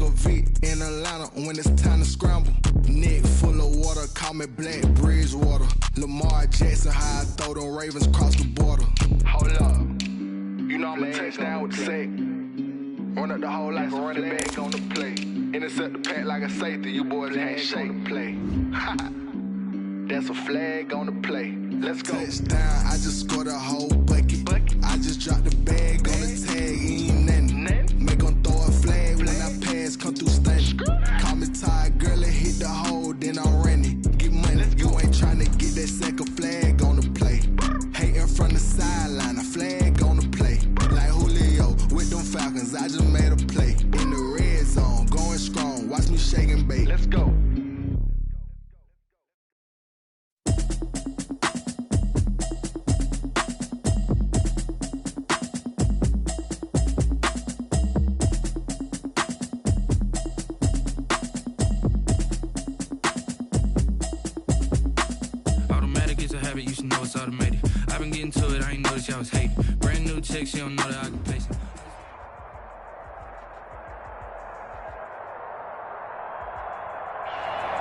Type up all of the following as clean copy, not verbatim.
like a V in Atlanta when it's time to scramble. Neck full of water, call me Black Bridgewater. Lamar Jackson, how I throw them Ravens across the border. Hold up, you know I'm a touchdown with the sack. Run up the whole life, running back on the play. Intercept the pack like a safety, you boys ain't shake the play. That's a flag on the play. Let's go. Touchdown, I just scored a whole bucket. I just dropped the bag on the tag, ain't nothing. Make them throw a flag when I pass, come through stunning. Call me tired, girl, and hit the hole, then I'm running. Get money, you ain't tryna get that second flag on the play. Hating from the sideline, a flag on the play. Like Julio with them Falcons, I just made a play. In the red zone, going strong, watch me shake and bake. Let's go. You should know it's automated. I've been getting to it, I ain't noticed y'all was hating. Brand new chick, she don't know the occupation.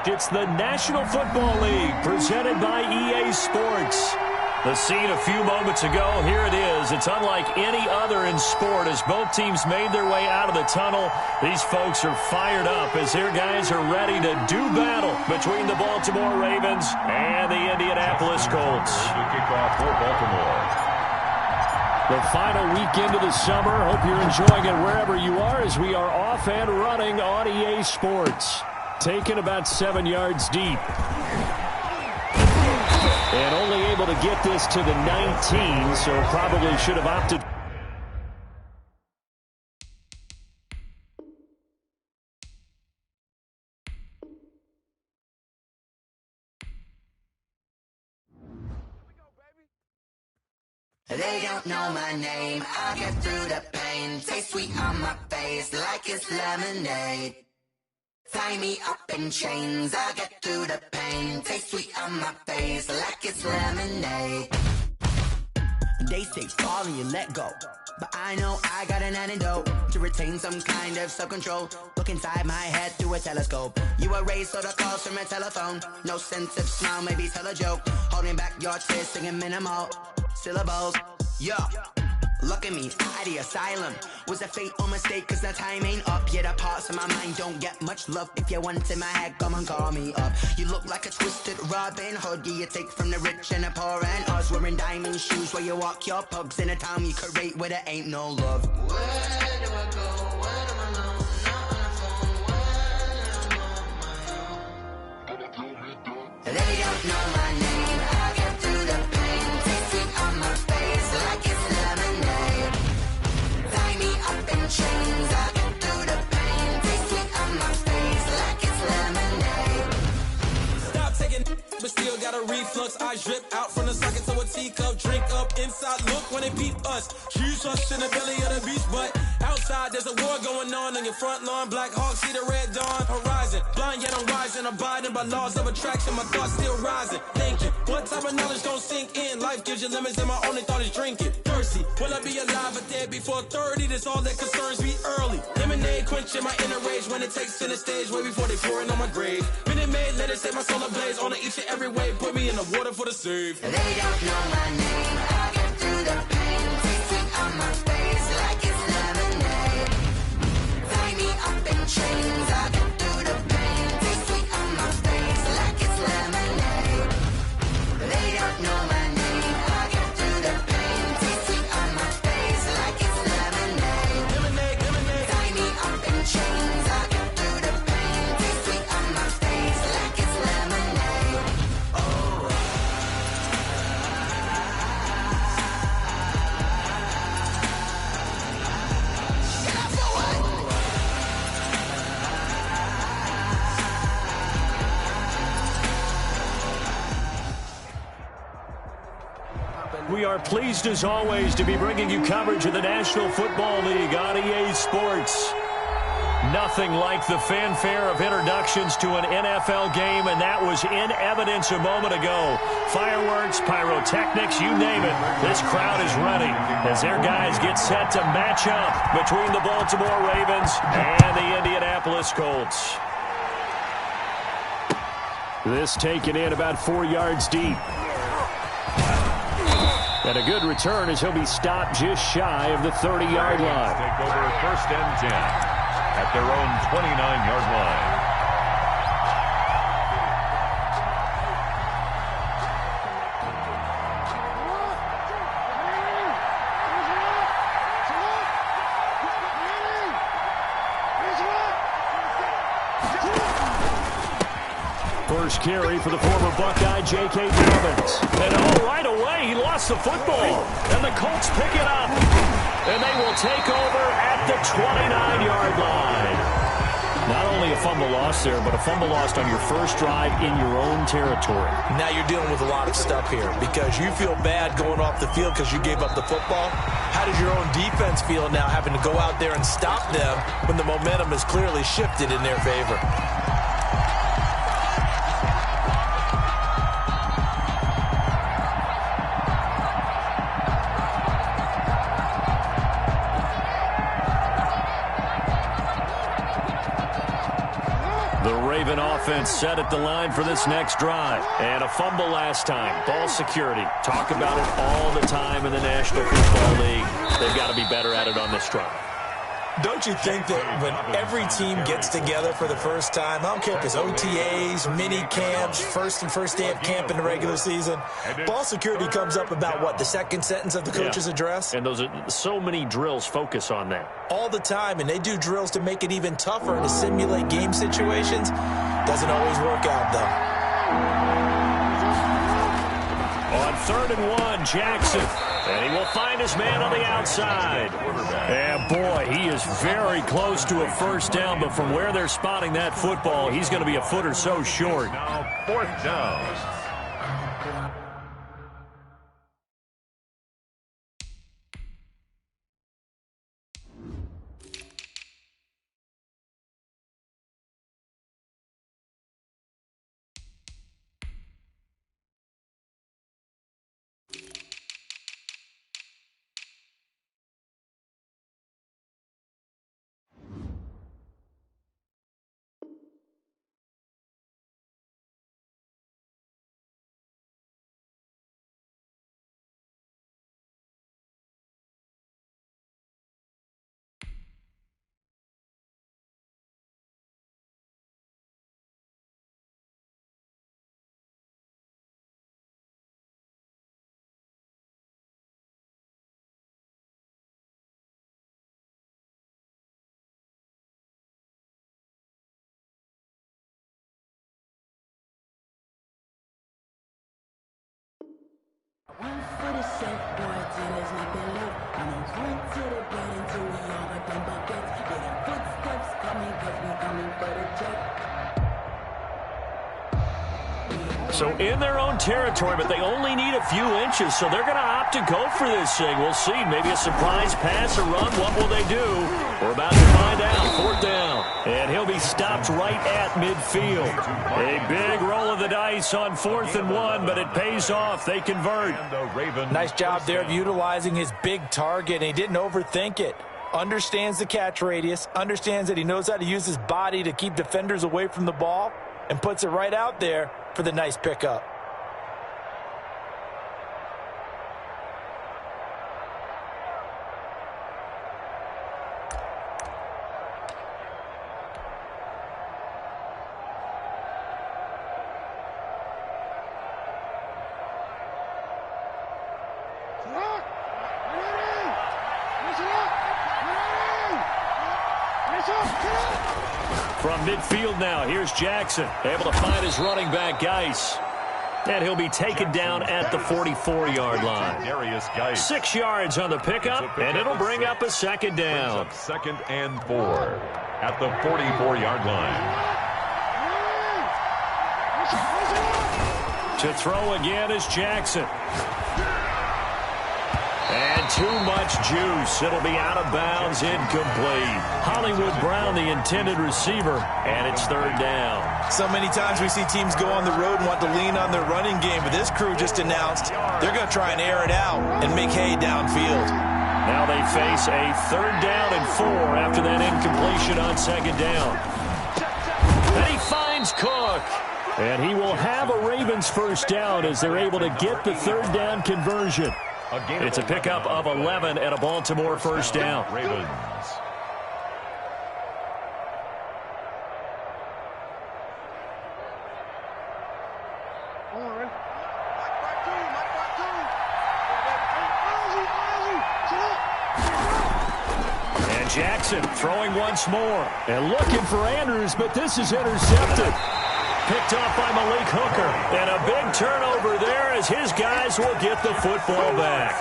It's the National Football League presented by EA Sports. The scene a few moments ago, here it is. It's unlike any other in sport as both teams made their way out of the tunnel. These folks are fired up as their guys are ready to do battle between the Baltimore Ravens and the Indianapolis Colts. Kickoff for Baltimore. The final weekend of the summer. Hope you're enjoying it wherever you are as we are off and running on EA Sports. Taken about 7 yards deep. And only able to get this to the 19, so probably should have opted. They don't know my name, I get through the pain. Taste sweet on my face like it's lemonade. Tie me up in chains, I get through the pain. Taste sweet on my face like it's lemonade. They say fall and you let go, but I know I got an antidote to retain some kind of self-control. Look inside my head through a telescope. You erase all the calls from a telephone. No sense of smile, maybe tell a joke. Holding back your tears, singing minimal syllables. Yeah. Look at me, at the asylum. Was a fatal mistake, cause the time ain't up. Yet the parts of my mind don't get much love. If you want in my head, come and call me up. You look like a twisted Robin Hood. You take from the rich and the poor and us. Wearing diamond shoes where you walk your pugs in a town you create where there ain't no love. Where do I go? Where am I alone? Not on the phone when I'm on my own. They don't know my name. I get through the pain. Taste it on my face like it's lemonade. Tie me up in chains. I get through the pain. Taste it on my face like it's lemonade. Stop taking, but still got a reflux. I drip out from the socket to a teacup. Drink up inside. Look when they beat us. Choose us in the belly of the beast, but outside there's a war going on your front lawn. Black Hawk see the red dawn horizon. Blind yet I'm rising, abiding by laws of attraction. My thoughts still rising. Thinking, what type of knowledge gon' sink in? Life gives you limits, and my only thought is drinking. Thirsty, will I be alive or dead before 30? That's all that concerns me early. Lemonade quenching my inner rage when it takes center stage, way before they pour it on my grave. Minute Maid, let it set my soul ablaze. On each and every way, put me in the water for the save. They don't know my name. I get through the pain. Taste it on my face like it's lemonade. Tie me up in chains. I get through the pain. Taste sweet on my face like it's lemonade. They don't know my name. I get through the pain. Taste sweet on my face like it's lemonade. Lemonade, lemonade. Tie me up in chains. I get through the pain. Taste sweet on my face like it's lemonade. Oh. We are pleased as always to be bringing you coverage of the National Football League on EA Sports. Nothing like the fanfare of introductions to an NFL game, and that was in evidence a moment ago. Fireworks, pyrotechnics, you name it. This crowd is ready as their guys get set to match up between the Baltimore Ravens and the Indianapolis Indianapolis Colts. This taken in about 4 yards deep. And a good return as he'll be stopped just shy of the 30-yard line. Take over 1st and 10 at their own 29-yard line. First carry for the former Buckeye, J.K. Dobbins. And right away, he lost the football. And the Colts pick it up. And they will take over at the 29-yard line. Not only a fumble loss there, but a fumble lost on your first drive in your own territory. Now you're dealing with a lot of stuff here because you feel bad going off the field because you gave up the football. How does your own defense feel now having to go out there and stop them when the momentum is clearly shifted in their favor? Offense set at the line for this next drive. And a fumble last time. Ball security. Talk about it all the time in the National Football League. They've got to be better at it on this drive. Don't you think that when every team gets together for the first time, I don't care if it's OTAs, mini camps, first day of camp in the regular season, ball security comes up about, what, the second sentence of the coach's address? And those are so many drills focus on that. All the time, and they do drills to make it even tougher and to simulate game situations. Doesn't always work out, though. On 3rd and 1, Jackson. And he will find his man on the outside. And, boy, he is very close to a first down, but from where they're spotting that football, he's going to be a foot or so short. Now 4th down. One for the surfboard till there's nothing left. And I'm one to the bed until we all got them buckets. Yeah, the footsteps coming, cause we coming for the check. So in their own territory, but they only need a few inches, so they're going to opt to go for this thing. We'll see. Maybe a surprise pass or run. What will they do? We're about to find out. 4th down. And he'll be stopped right at midfield. A big roll of the dice on 4th and 1, but it pays off. They convert. Nice job there of utilizing his big target, and he didn't overthink it. Understands the catch radius, understands that he knows how to use his body to keep defenders away from the ball, and puts it right out there for the nice pickup. From midfield now, here's Jackson, able to find his running back, Geis. And he'll be taken down at the 44-yard line. 6 yards on the pickup, and it'll bring up a 2nd down. 2nd and 4 at the 44-yard line. To throw again is Jackson. And too much juice. It'll be out of bounds, incomplete. Hollywood Brown, the intended receiver, and it's 3rd down. So many times we see teams go on the road and want to lean on their running game, but this crew just announced they're going to try and air it out and make hay downfield. Now they face a 3rd down and 4 after that incompletion on 2nd down. And he finds Cook. And he will have a Ravens 1st down as they're able to get the 3rd down conversion. It's a pickup of 11 and a Baltimore 1st down. Ravens. And Jackson throwing once more. And looking for Andrews, but this is intercepted. Picked off by Malik Hooker. And a big turnover there as his guys will get the football back.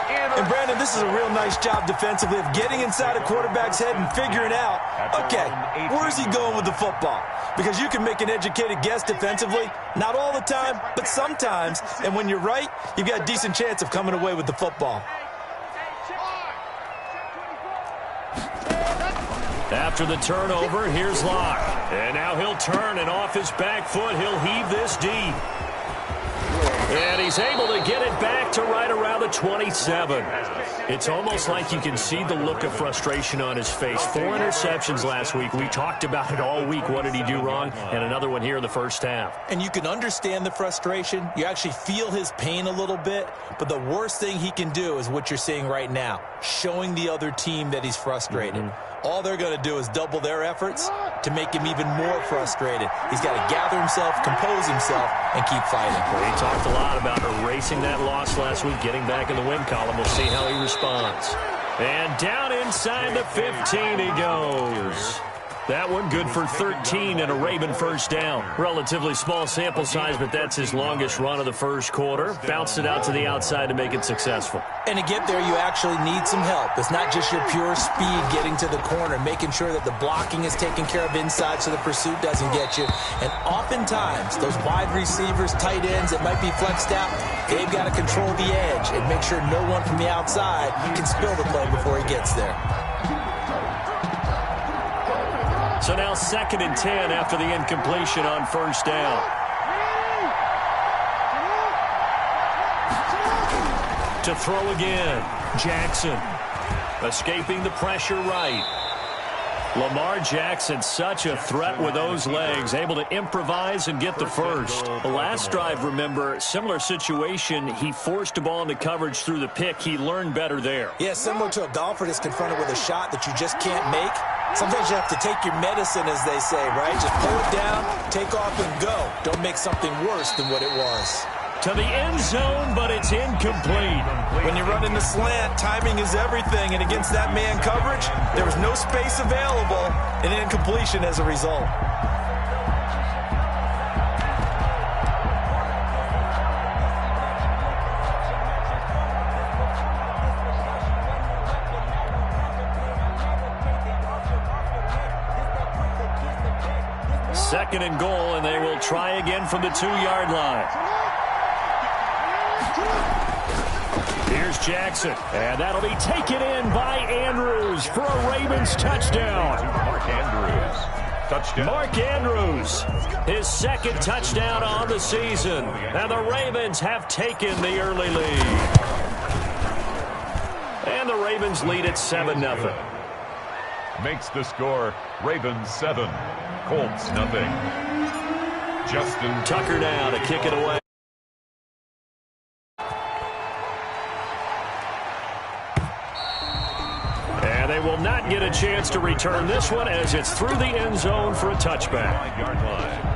And, Brandon, this is a real nice job defensively of getting inside a quarterback's head and figuring out, okay, where's he going with the football? Because you can make an educated guess defensively. Not all the time, but sometimes. And when you're right, you've got a decent chance of coming away with the football. After the turnover, here's Locke. And now he'll turn, and off his back foot, he'll heave this deep. And he's able to get it back to right around the 27. It's almost like you can see the look of frustration on his face. 4 interceptions last week. We talked about it all week. What did he do wrong? And another one here in the 1st half. And you can understand the frustration. You actually feel his pain a little bit. But the worst thing he can do is what you're seeing right now, showing the other team that he's frustrated. All they're going to do is double their efforts to make him even more frustrated. He's got to gather himself, compose himself, and keep fighting. Well, he talked a lot about erasing that loss last week, getting back in the win column. We'll see how he responds. And down inside the 15 he goes. That one good for 13 and a Raven 1st down. Relatively small sample size, but that's his longest run of the 1st quarter. Bounced it out to the outside to make it successful. And to get there, you actually need some help. It's not just your pure speed getting to the corner, making sure that the blocking is taken care of inside so the pursuit doesn't get you. And oftentimes, those wide receivers, tight ends that might be flexed out, they've got to control the edge and make sure no one from the outside can spill the play before he gets there. So now 2nd and 10 after the incompletion on 1st down. To throw again, Jackson. Escaping the pressure right. Lamar Jackson, such a threat with those legs, able to improvise and get the first. The last drive, remember, similar situation. He forced a ball into coverage through the pick. He learned better there. Yeah, similar to a golfer that's confronted with a shot that you just can't make. Sometimes you have to take your medicine, as they say, right? Just pull it down, take off, and go. Don't make something worse than what it was. To the end zone, but it's incomplete. When you're running the slant, timing is everything, and against that man coverage, there was no space available, and incompletion as a result. Second and goal, and they will try again from the 2-yard line. Here's Jackson, and that'll be taken in by Andrews for a Ravens touchdown. Mark Andrews. Touchdown. Mark Andrews, his 2nd touchdown on the season. And the Ravens have taken the early lead. And the Ravens lead at 7-0. Makes the score Ravens 7, Colts 0. Justin Tucker now to kick it away. And they will not get a chance to return this one as it's through the end zone for a touchback. 5-yard line.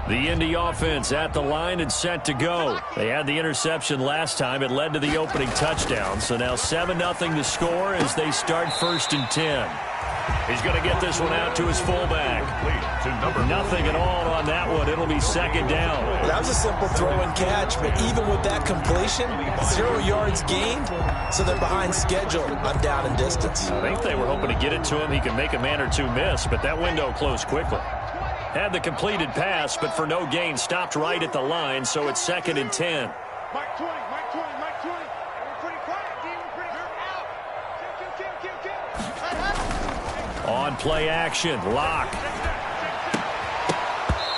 The Indy offense at the line and set to go. They had the interception last time. It led to the opening touchdown. So now 7-0 to score as they start 1st and 10. He's going to get this one out to his fullback. Nothing at all on that one. It'll be 2nd down. That was a simple throw and catch, but even with that completion, 0 yards gained, so they're behind schedule on down and distance. I think they were hoping to get it to him. He could make a man or two miss, but that window closed quickly. Had the completed pass, but for no gain, stopped right at the line, so it's 2nd and 10. Mike 20, Mike 20, Mike 20. We're pretty quiet, D. We're pretty out. On play action, Locke.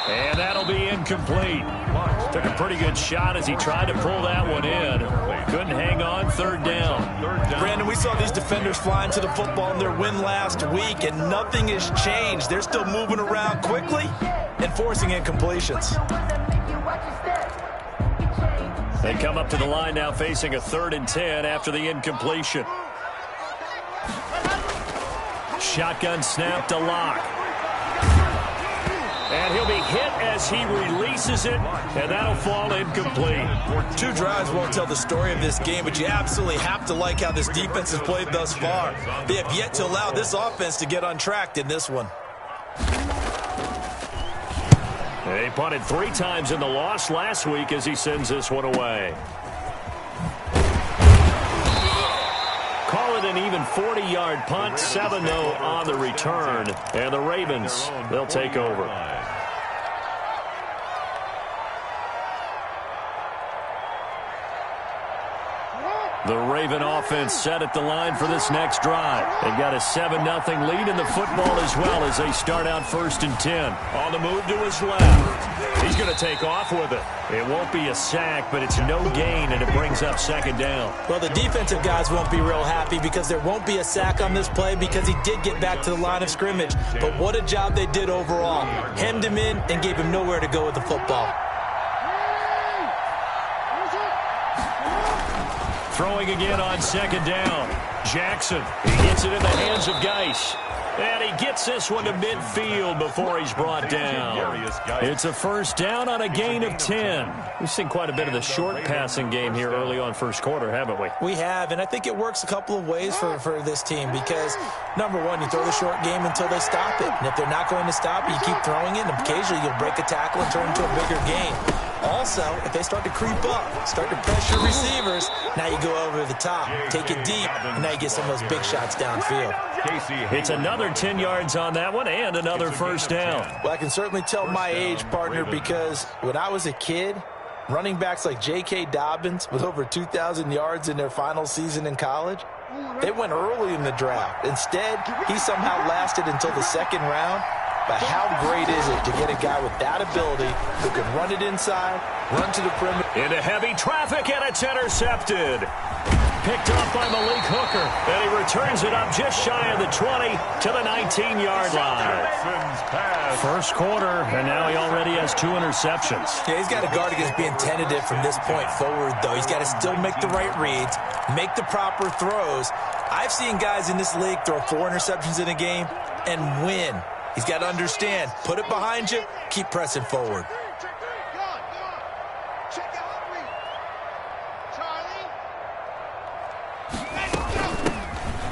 And that'll be incomplete. Took a pretty good shot as he tried to pull that one in. Couldn't hang on, 3rd down. Brandon, we saw these defenders flying to the football in their win last week, and nothing has changed. They're still moving around quickly and forcing incompletions. They come up to the line now facing a 3rd and 10 after the incompletion. Shotgun snap to Locke. And he'll be hit as he releases it, and that'll fall incomplete. 2 drives won't tell the story of this game, but you absolutely have to like how this defense has played thus far. They have yet to allow this offense to get untracked in this one. They punted 3 times in the loss last week as he sends this one away. Call it an even 40-yard punt, 7-0 on the return. And the Ravens, they'll take over. The Raven offense set at the line for this next drive. They've got a 7-0 lead in the football as well as they start out 1st and 10. On the move to his left. He's going to take off with it. It won't be a sack, but it's no gain, and it brings up 2nd down. Well, the defensive guys won't be real happy because there won't be a sack on this play because he did get back to the line of scrimmage. But what a job they did overall. Hemmed him in and gave him nowhere to go with the football. Throwing again on 2nd down. Jackson, he gets it in the hands of Geis. And he gets this one to midfield before he's brought down. It's a 1st down on a gain of 10. We've seen quite a bit of the short passing game here early on 1st quarter, haven't we? We have, and I think it works a couple of ways for this team because, number one, you throw the short game until they stop it. And if they're not going to stop it, you keep throwing it, and occasionally you'll break a tackle and turn it into a bigger gain. Also, if they start to creep up, start to pressure receivers, now you go over the top, take it deep, and now you get some of those big shots downfield. It's another 10 yards on that one and another 1st down. Well, I can certainly tell my age, partner, because when I was a kid, running backs like J.K. Dobbins with over 2,000 yards in their final season in college, they went early in the draft. Instead, he somehow lasted until the 2nd round. But how great is it to get a guy with that ability who can run it inside, run to the perimeter. Into heavy traffic, and it's intercepted. Picked off by Malik Hooker, and he returns it up just shy of the 20 to the 19-yard line. 1st quarter, and now he already has 2 interceptions. Yeah, he's got to guard against being tentative from this point forward, though. He's got to still make the right reads, make the proper throws. I've seen guys in this league throw 4 interceptions in a game and win. He's got to understand, put it behind you, keep pressing forward.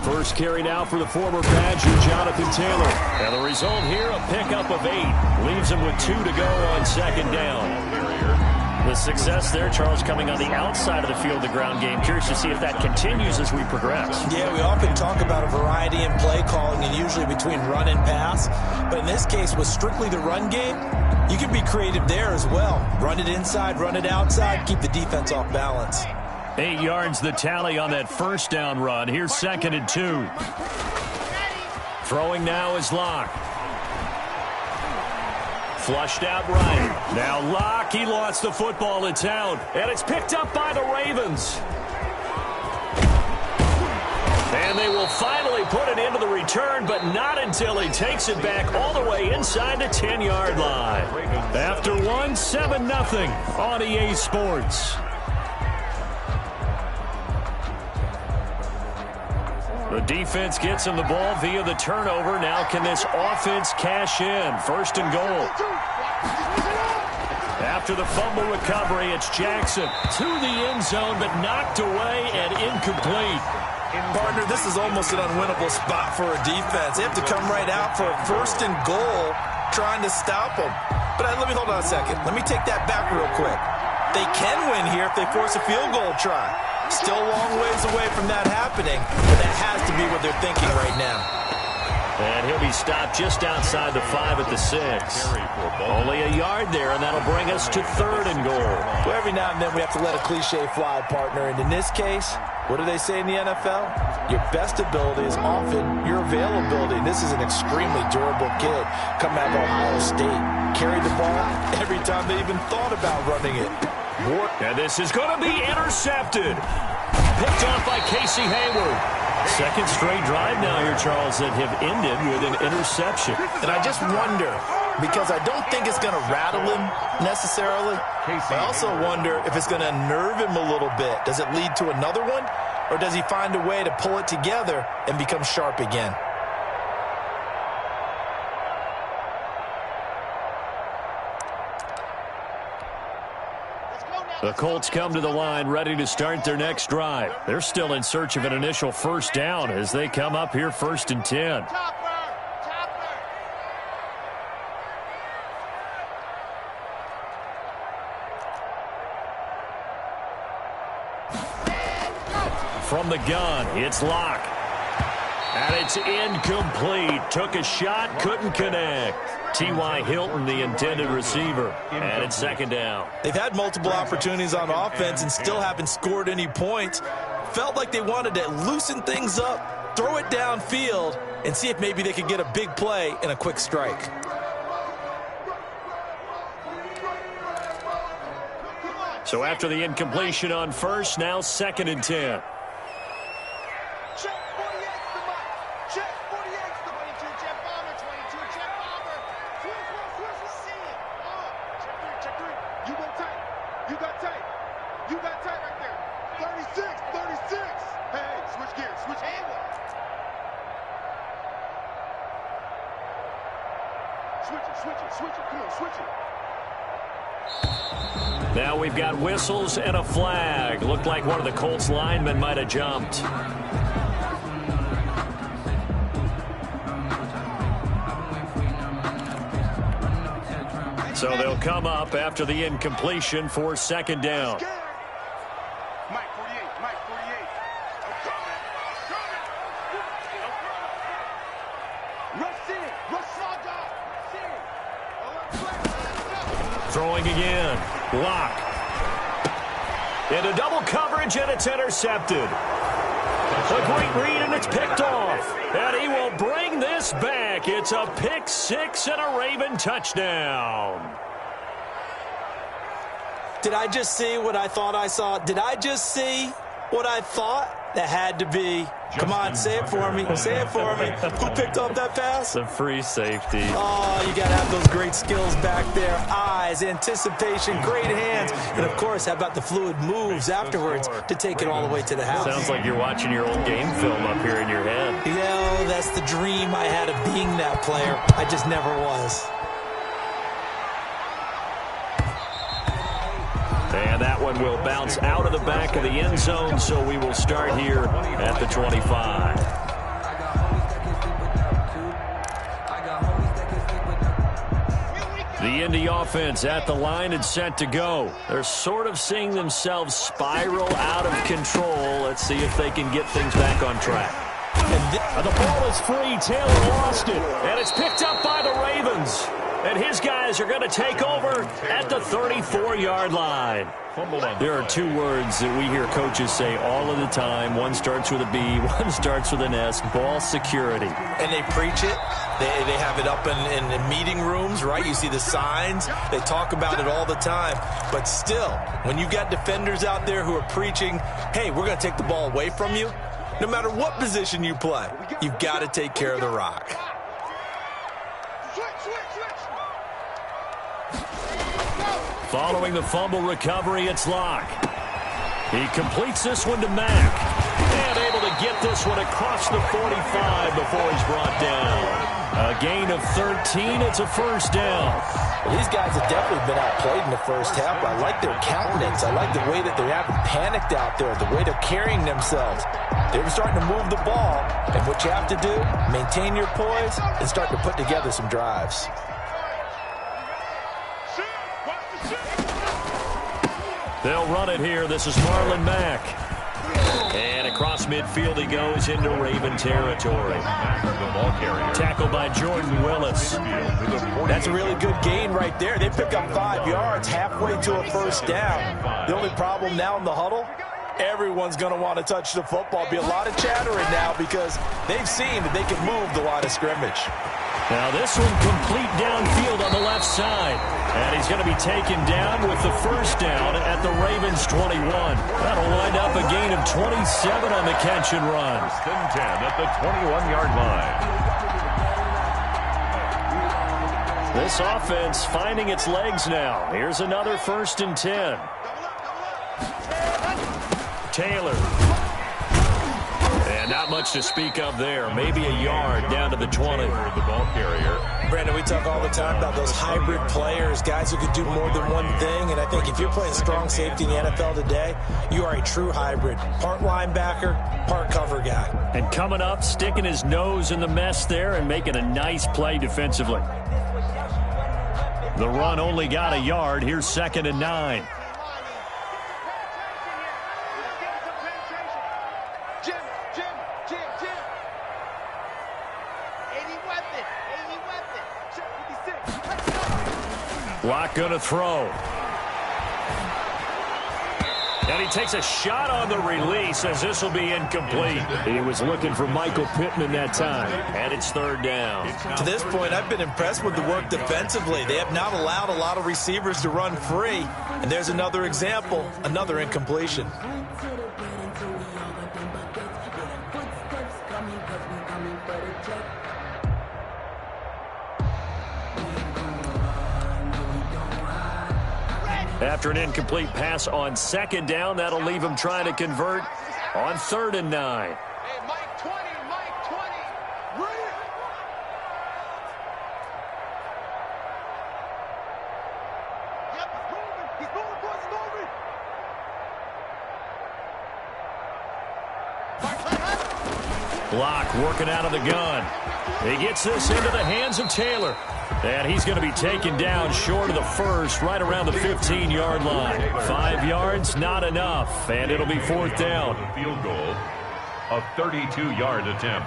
First carry now for the former Badger, Jonathan Taylor. And the result here, a pickup of 8. Leaves him with 2 to go on 2nd down. The success there, Charles, coming on the outside of the field, the ground game. Curious to see if that continues as we progress. Yeah, we often talk about a variety in play calling and usually between run and pass. But in this case, with strictly the run game, you can be creative there as well. Run it inside, run it outside, keep the defense off balance. 8 yards the tally on that 1st down run. Here's 2nd and 2. Throwing now is Locke. Flushed out right. Now Locke, he lost the football. It's out. And it's picked up by the Ravens. And they will finally put it into the return, but not until he takes it back all the way inside the 10-yard line. After one, 7-0 on EA Sports. The defense gets him the ball via the turnover. Now can this offense cash in? 1st and goal. After the fumble recovery, it's Jackson to the end zone, but knocked away and incomplete. Partner, this is almost an unwinnable spot for a defense. They have to come right out for a 1st and goal trying to stop them. But let me hold on a second. Let me take that back real quick. They can win here if they force a field goal try. Still a long ways away from that happening, but that has to be what they're thinking right now. And he'll be stopped just outside the 5 at the 6. Only a yard there, and that'll bring us to 3rd and goal. Well, every now and then we have to let a cliche fly, partner. And in this case, what do they say in the NFL? Your best ability is often your availability. And this is an extremely durable kid coming out of Ohio State. Carried the ball every time they even thought about running it. And this is going to be intercepted. Picked off by Casey Hayward. Second straight drive now here, Charles, that have ended with an interception. And I just wonder, because I don't think it's going to rattle him necessarily. I also wonder if it's going to unnerve him a little bit. Does it lead to another one? Or does he find a way to pull it together and become sharp again? The Colts come to the line ready to start their next drive. They're still in search of an initial first down as they come up here 1st and 10. From the gun, it's Locke. And it's incomplete. Took a shot, couldn't connect. T.Y. Hilton, the intended receiver. And it's 2nd down. They've had multiple opportunities on offense and still haven't scored any points. Felt like they wanted to loosen things up, throw it downfield, and see if maybe they could get a big play and a quick strike. So after the incompletion on first, now 2nd and 10. Now we've got whistles and a flag. Looked like one of the Colts linemen might have jumped. So they'll come up after the incompletion for 2nd down. Throwing again. Locke. Into double coverage, and it's intercepted. A great read, and it's picked off. And he will bring this back. It's a pick 6 and a Raven touchdown. Did I just see what I thought I saw? Did I just see what I thought? That had to be. Come on, say it for me. Say it for me. Who picked up that pass? The free safety. Oh, you got to have those great skills back there. Eyes, anticipation, great hands. And, of course, how about the fluid moves afterwards to take it all the way to the house? Sounds like you're watching your old game film up here in your head. Yeah, that's the dream I had of being that player. I just never was. And that one will bounce out of the back of the end zone, so we will start here at the 25. The Indy offense at the line and set to go. They're sort of seeing themselves spiral out of control. Let's see if they can get things back on track. And the ball is free. Taylor lost it. And it's picked up by the Ravens. And his guys are going to take over at the 34-yard line. There are two words that we hear coaches say all of the time. One starts with a B, one starts with an S, ball security. And they preach it. They have it up in meeting rooms, right? You see the signs. They talk about it all the time. But still, when you've got defenders out there who are preaching, hey, we're going to take the ball away from you, no matter what position you play, you've got to take care of the rock. Following the fumble recovery, it's Locke. He completes this one to Mack. And able to get this one across the 45 before he's brought down. A gain of 13. It's a first down. Well, these guys have definitely been outplayed in the first half. I like their countenance. I like the way that they haven't panicked out there, the way they're carrying themselves. They're starting to move the ball. And what you have to do, maintain your poise and start to put together some drives. They'll run it here. This is Marlon Mack. And across midfield he goes into Raven territory. The ball carrier. Tackled by Jordan Willis. That's a really good gain right there. They pick up 5 yards halfway to a first down. The only problem now in the huddle, everyone's going to want to touch the football. Be a lot of chattering now because they've seen that they can move the line of scrimmage. Now this one complete downfield on the left side. And he's going to be taken down with the first down at the Ravens 21. That'll wind up a gain of 27 on the catch and run. First and 10 at the 21-yard line. This offense finding its legs now. Here's another first and 10. Taylor. And not much to speak of there. Maybe a yard down to the 20. The ball carrier. Brandon, we talk all the time about those hybrid players, guys who could do more than one thing. And I think if you're playing strong safety in the NFL today, you are a true hybrid. Part linebacker, part cover guy. And coming up, sticking his nose in the mess there and making a nice play defensively. The run only got a yard. Here's 2nd and 9. Block going to throw. And he takes a shot on the release as this will be incomplete. He was looking for Michael Pittman that time. And it's 3rd down. To this point, I've been impressed with the work defensively. They have not allowed a lot of receivers to run free. And there's another example, another incompletion. After an incomplete pass on 2nd down, that'll leave him trying to convert on 3rd and 9. Hey, Mike 20, Mike 20. Right. Yep, he's moving. He's moving, boys, he's moving. Block working out of the gun. He gets this into the hands of Taylor. And he's going to be taken down short of the first, right around the 15-yard line. 5 yards, not enough, and it'll be 4th down. Field goal, a 32-yard attempt.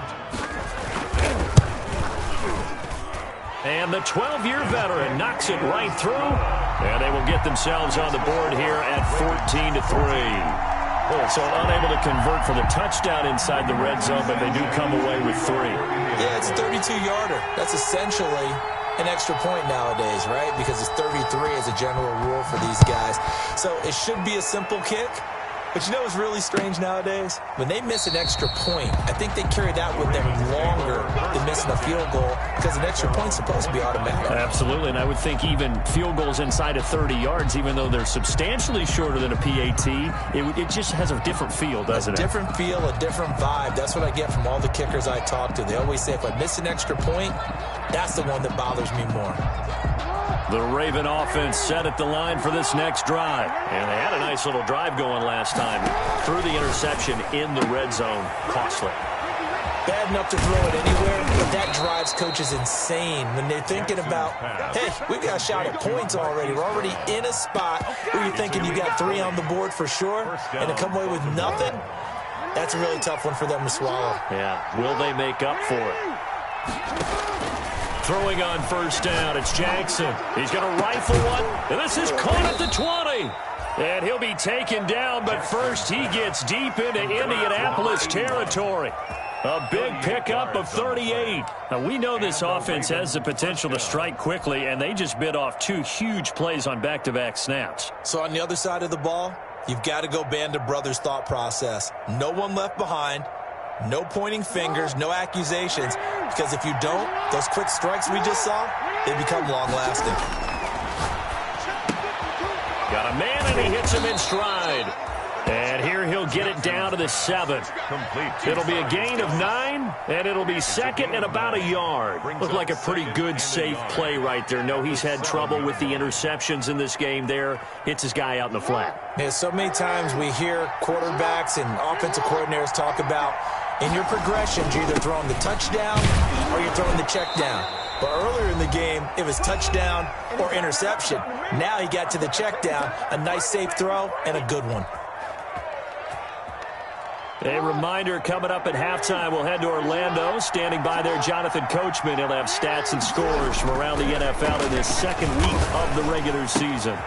And the 12-year veteran knocks it right through, and they will get themselves on the board here at 14-3. So unable to convert for the touchdown inside the red zone, but they do come away with 3. Yeah, it's a 32-yarder. That's essentially an extra point nowadays, right? Because it's 33 as a general rule for these guys. So it should be a simple kick. But you know what's really strange nowadays? When they miss an extra point, I think they carry that with them longer than missing a field goal because an extra point's supposed to be automatic. Absolutely, and I would think even field goals inside of 30 yards, even though they're substantially shorter than a PAT, it just has a different feel, doesn't it? A different feel, a different vibe. That's what I get from all the kickers I talk to. They always say if I miss an extra point, that's the one that bothers me more. The Raven offense set at the line for this next drive. And they had a nice little drive going last time. Threw the interception in the red zone. Costly. Bad enough to throw it anywhere, but that drives coaches insane when they're thinking about, hey, we've got a shot at points already. We're already in a spot where you're thinking you got 3 on the board for sure, and to come away with nothing, that's a really tough one for them to swallow. Yeah, will they make up for it? Throwing on first down, it's Jackson. He's going to rifle one, and this is caught at the 20. And he'll be taken down, but first he gets deep into Indianapolis territory. A big pickup of 38. Now, we know this offense has the potential to strike quickly, and they just bit off 2 huge plays on back-to-back snaps. So on the other side of the ball, you've got to go Band of Brothers thought process. No one left behind. No pointing fingers, no accusations, because if you don't, those quick strikes we just saw, they become long-lasting. Got a man, and he hits him in stride. And here he'll get it down to the 7. It'll be a gain of 9, and it'll be 2nd and about a yard. Looked like a pretty good, safe play right there. No, he's had trouble with the interceptions in this game there. Hits his guy out in the flat. Yeah, so many times we hear quarterbacks and offensive coordinators talk about in your progressions, you're either throwing the touchdown or you're throwing the check down. But earlier in the game, it was touchdown or interception. Now he got to the check down, a nice safe throw, and a good one. A reminder coming up at halftime, we'll head to Orlando. Standing by there, Jonathan Coachman. He'll have stats and scores from around the NFL in this second week of the regular season.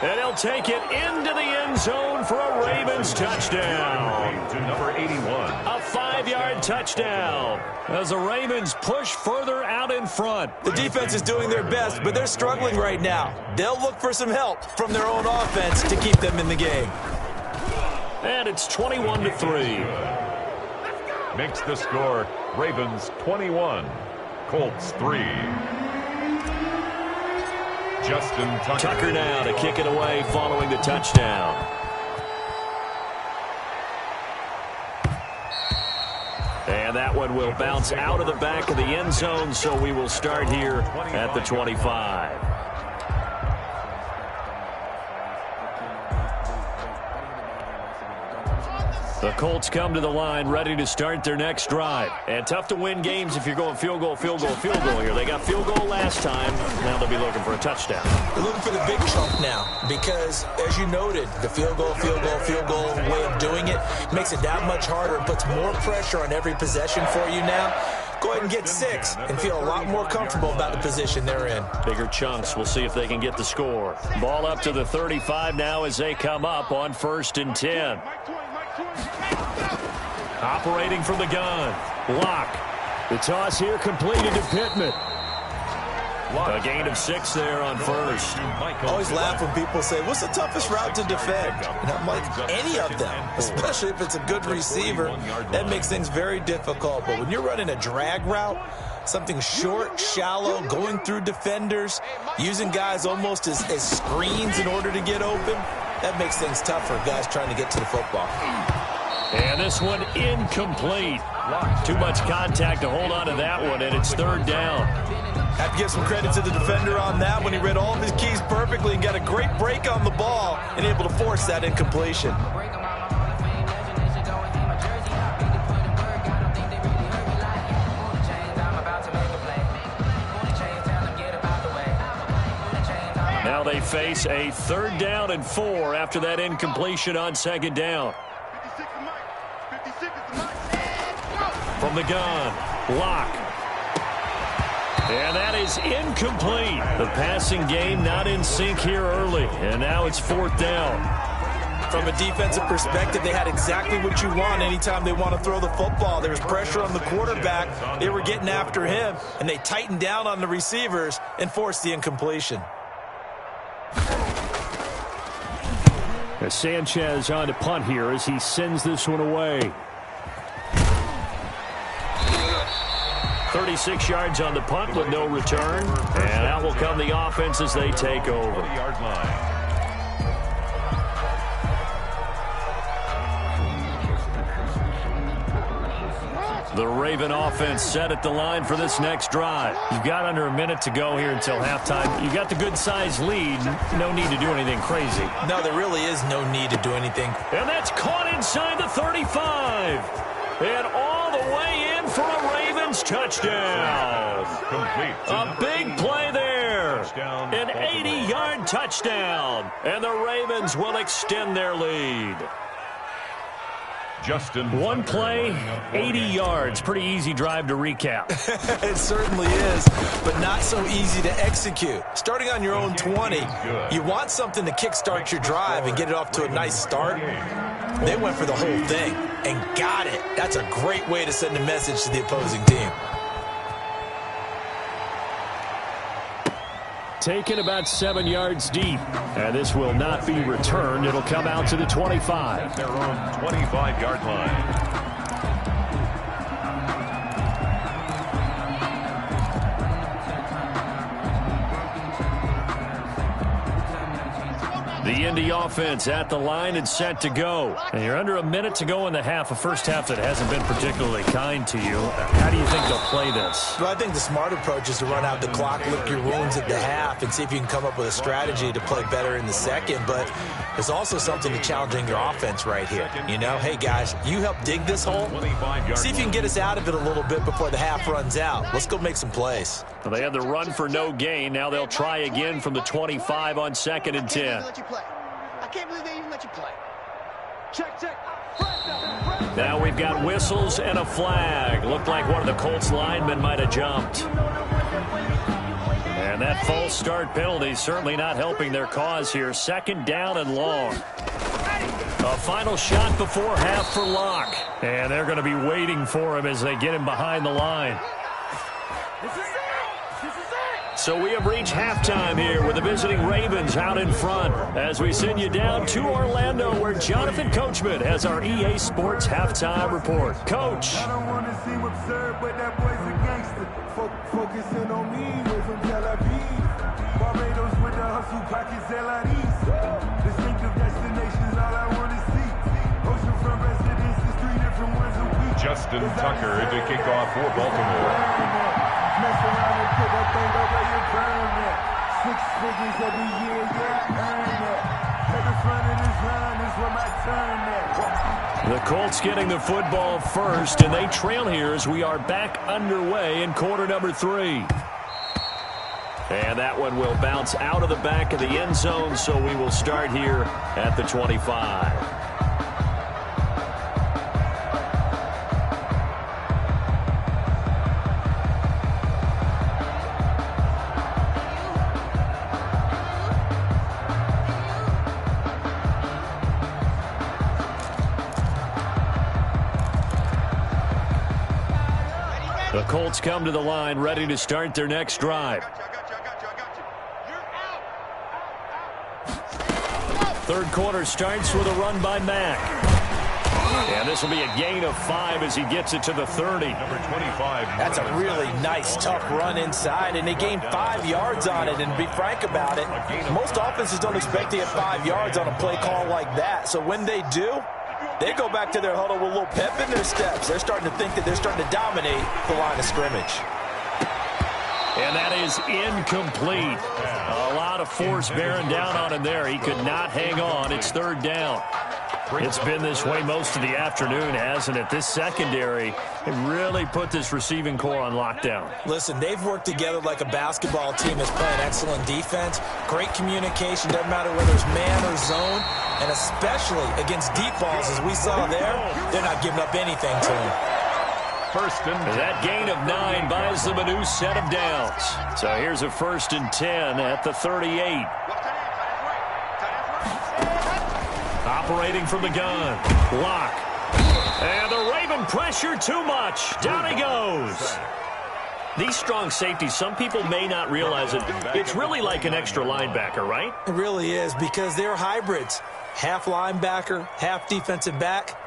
And he'll take it into the end zone for a Ravens touchdown. To number 81. A 5-yard touchdown as the Ravens push further out in front. The defense is doing their best, but they're struggling right now. They'll look for some help from their own offense to keep them in the game. And it's 21-3. Makes the score Ravens 21, Colts 3. Justin Tucker now to kick it away following the touchdown. And that one will bounce out of the back of the end zone, so we will start here at the 25. The Colts come to the line ready to start their next drive. And tough to win games if you're going field goal, field goal, field goal here. They got field goal last time. Now they'll be looking for a touchdown. They're looking for the big chunk now because, as you noted, the field goal way of doing it makes it that much harder and puts more pressure on every possession for you now. Go ahead and get 6 and feel a lot more comfortable about the position they're in. Bigger chunks. We'll see if they can get the score. Ball up to the 35 now as they come up on 1st and 10. Operating from the gun. Lock. The toss here completed to Pittman. A gain of 6 there on 1st. I always laugh when people say, what's the toughest route to defend? And I'm like, any of them, especially if it's a good receiver. That makes things very difficult. But when you're running a drag route, something short, shallow, going through defenders, using guys almost as screens in order to get open, that makes things tough for guys trying to get to the football. And this one incomplete. Too much contact to hold on to that one, and it's 3rd down. Have to give some credit to the defender on that when he read all of his keys perfectly and got a great break on the ball and able to force that incompletion. Now they face a 3rd down and 4 after that incompletion on 2nd down. From the gun, Lock. And that is incomplete. The passing game not in sync here early. And now it's 4th down. From a defensive perspective, they had exactly what you want anytime they want to throw the football. There was pressure on the quarterback. They were getting after him, and they tightened down on the receivers and forced the incompletion. Sanchez on to punt here as he sends this one away. 36 yards on the punt with no return. And out will come the offense as they take over. The Raven offense set at the line for this next drive. You've got under a minute to go here until halftime. You've got the good-sized lead. No need to do anything crazy. No, there really is no need to do anything. And that's caught inside the 35. And all the way in for a Ravens touchdown. A big play there. An 80-yard touchdown. And the Ravens will extend their lead. One play, 80 yards. Pretty easy drive to recap. It certainly is, but not so easy to execute. Starting on your own 20, you want something to kickstart your drive and get it off to a nice start. They went for the whole thing and got it. That's a great way to send a message to the opposing team. Taken about 7 yards deep. And this will not be returned. It'll come out to the 25. Their own 25-yard line. The Indy offense at the line and set to go. And you're under a minute to go in the half, a first half that hasn't been particularly kind to you. How do you think they'll play this? Well, I think the smart approach is to run out the clock, lick your wounds at the half, and see if you can come up with a strategy to play better in the second. But there's also something to challenging your offense right here. You know, hey, guys, you help dig this hole. See if you can get us out of it a little bit before the half runs out. Let's go make some plays. Well, they had the run for no gain. Now they'll try again from the 25 on 2nd and 10. I can't believe they even let you play. Check. Now we've got whistles and a flag. Looked like one of the Colts linemen might have jumped. And that false start penalty certainly not helping their cause here. Second down and long. A final shot before half for Locke. And they're going to be waiting for him as they get him behind the line. So we have reached halftime here with the visiting Ravens out in front as we send you down to Orlando where Jonathan Coachman has our EA Sports halftime report. Coach. I don't want to seem absurd, but that boy's a gangster. Focusing on me, we're from Tel Aviv. Barbados with the hustle pockets, LIDs. Distinctive destinations, all I want to see. Oceanfront residences, 3 different ones a week. Justin Tucker to kick off for Baltimore. Mess around and put that thing over your permit. 6 figures every year, yeah, earn that. At the front of this line is where my turn at. The Colts getting the football first, and they trail here as we are back underway in quarter number 3. And that one will bounce out of the back of the end zone, so we will start here at the 25. The Colts come to the line ready to start their next drive. Third quarter starts with a run by Mack. And this will be a gain of 5 as he gets it to the 30. Number 25. That's a really nice, tough run inside, and they gained 5 yards on it. And to be frank about it, most offenses don't expect to get 5 yards on a play call like that. So when they do, they go back to their huddle with a little pep in their steps. They're starting to think that they're starting to dominate the line of scrimmage. And that is incomplete. A lot of force bearing down on him there. He could not hang on. It's third down. It's been this way most of the afternoon, hasn't it? This secondary really put this receiving core on lockdown. Listen, they've worked together like a basketball team that's playing excellent defense. Great communication, doesn't matter whether it's man or zone. And especially against deep balls, as we saw there, they're not giving up anything to him. First and 10. That gain of 9 buys them a new set of downs. So here's a 1st and 10 at the 38. Operating from the gun. Block. And the Raven pressure too much. Down he goes. These strong safeties, some people may not realize it. It's really like an extra linebacker, right? It really is, because they're hybrids. Half linebacker, half defensive back.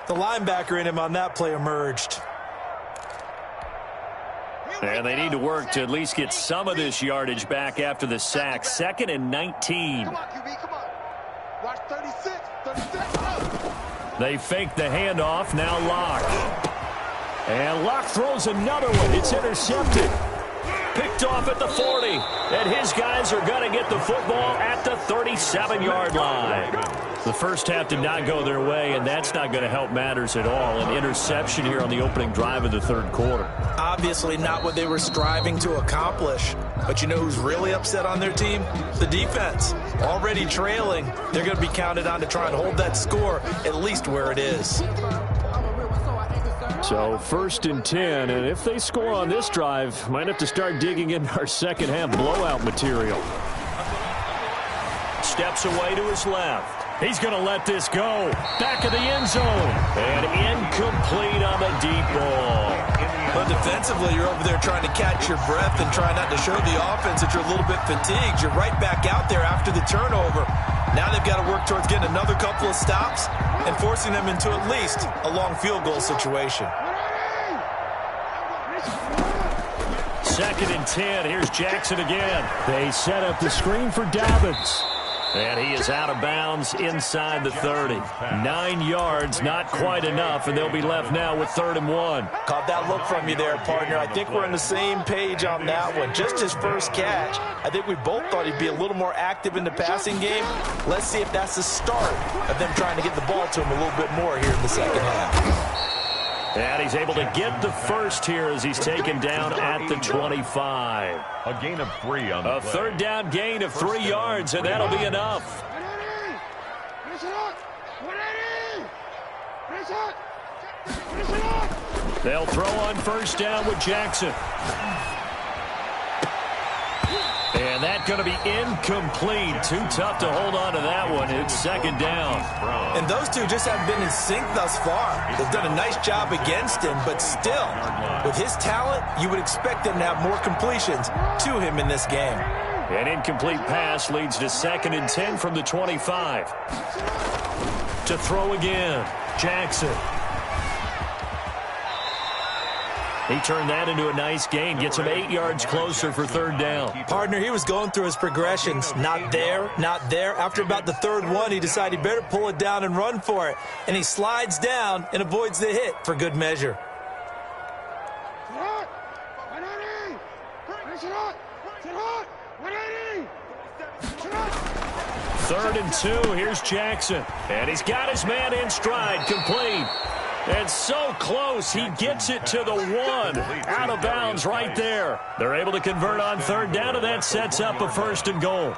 The linebacker in him on that play emerged. And they need to work to at least get some of this yardage back after the sack. 2nd and 19. Come on, QB, come on. Watch 36, 36. They fake the handoff. Now Locke. And Locke throws another one. It's intercepted. Picked off at the 40. And his guys are going to get the football at the 37-yard line. The first half did not go their way, and that's not going to help matters at all. An interception here on the opening drive of the third quarter. Obviously not what they were striving to accomplish. But you know who's really upset on their team? The defense. Already trailing. They're going to be counted on to try and hold that score at least where it is. So 1st and 10, and if they score on this drive, might have to start digging in our second half blowout material. Steps away to his left. He's going to let this go. Back of the end zone. And incomplete on the deep ball. But defensively, you're over there trying to catch your breath and try not to show the offense that you're a little bit fatigued. You're right back out there after the turnover. Now they've got to work towards getting another couple of stops and forcing them into at least a long field goal situation. 2nd and 10. Here's Jackson again. They set up the screen for Dobbins. And he is out of bounds inside the 30. 9 yards, not quite enough, and they'll be left now with 3rd and 1. Caught that look from you there, partner. I think we're on the same page on that one. Just his first catch. I think we both thought he'd be a little more active in the passing game. Let's see if that's the start of them trying to get the ball to him a little bit more here in the second half. And he's able to get the first here as he's taken down at the 25. A gain of 3 on the A play. 3rd down gain of 3 yards, and that'll be enough. They'll throw on first down with Jackson. And that's going to be incomplete. Too tough to hold on to that one. It's second down. And those two just haven't been in sync thus far. They've done a nice job against him, but still, with his talent, you would expect them to have more completions to him in this game. An incomplete pass leads to 2nd and 10 from the 25. To throw again, Jackson. He turned that into a nice gain, gets him 8 yards closer for 3rd down. Partner, he was going through his progressions. Not there, not there. After about the 3rd one, he decided he better pull it down and run for it. And he slides down and avoids the hit for good measure. 3rd and 2, here's Jackson. And he's got his man in stride, complete. And so close, he gets it to the 1. Out of bounds right there. They're able to convert on 3rd down, and that sets up a 1st and goal.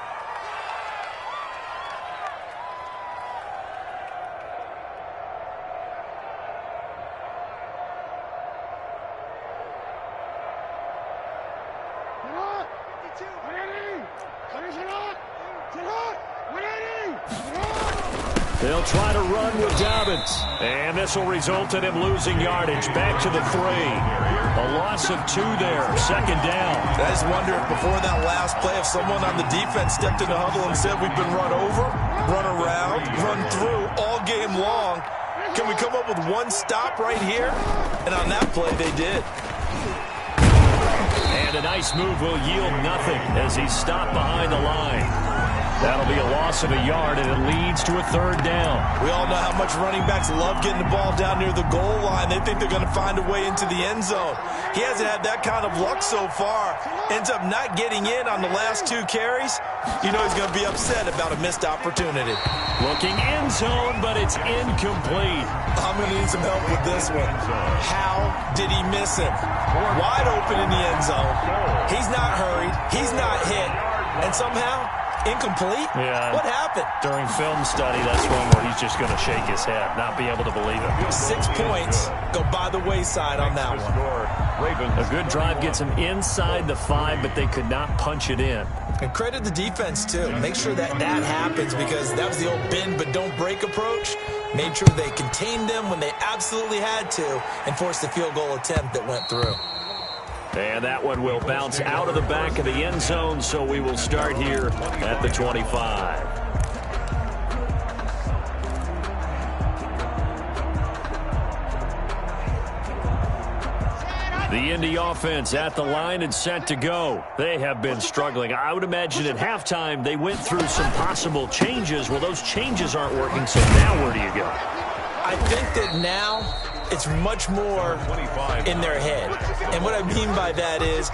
They'll try to run with Dobbins. And this will result in him losing yardage. Back to the 3. A loss of 2 there. 2nd down. I just wonder if before that last play, if someone on the defense stepped in the huddle and said, we've been run over, run around, run through all game long. Can we come up with one stop right here? And on that play, they did. And a nice move will yield nothing as he's stopped behind the line. That'll be a loss of a yard, and it leads to a 3rd down. We all know how much running backs love getting the ball down near the goal line. They think they're going to find a way into the end zone. He hasn't had that kind of luck so far. Ends up not getting in on the last 2 carries. You know he's going to be upset about a missed opportunity. Looking end zone, but it's incomplete. I'm going to need some help with this one. How did he miss him? Wide open in the end zone. He's not hurried. He's not hit. And somehow, incomplete? Yeah. What happened? During film study, that's one where he's just going to shake his head, not be able to believe it. 6 points go by the wayside on that one. A good drive gets him inside the 5, but they could not punch it in. And credit the defense, too. Make sure that happens, because that was the old bend but don't break approach. Made sure they contained them when they absolutely had to and forced the field goal attempt that went through. And that one will bounce out of the back of the end zone, so we will start here at the 25. The Indy offense at the line and set to go. They have been struggling. I would imagine at halftime they went through some possible changes. Well, those changes aren't working, so now where do you go? I think that now it's much more in their head. And what I mean by that is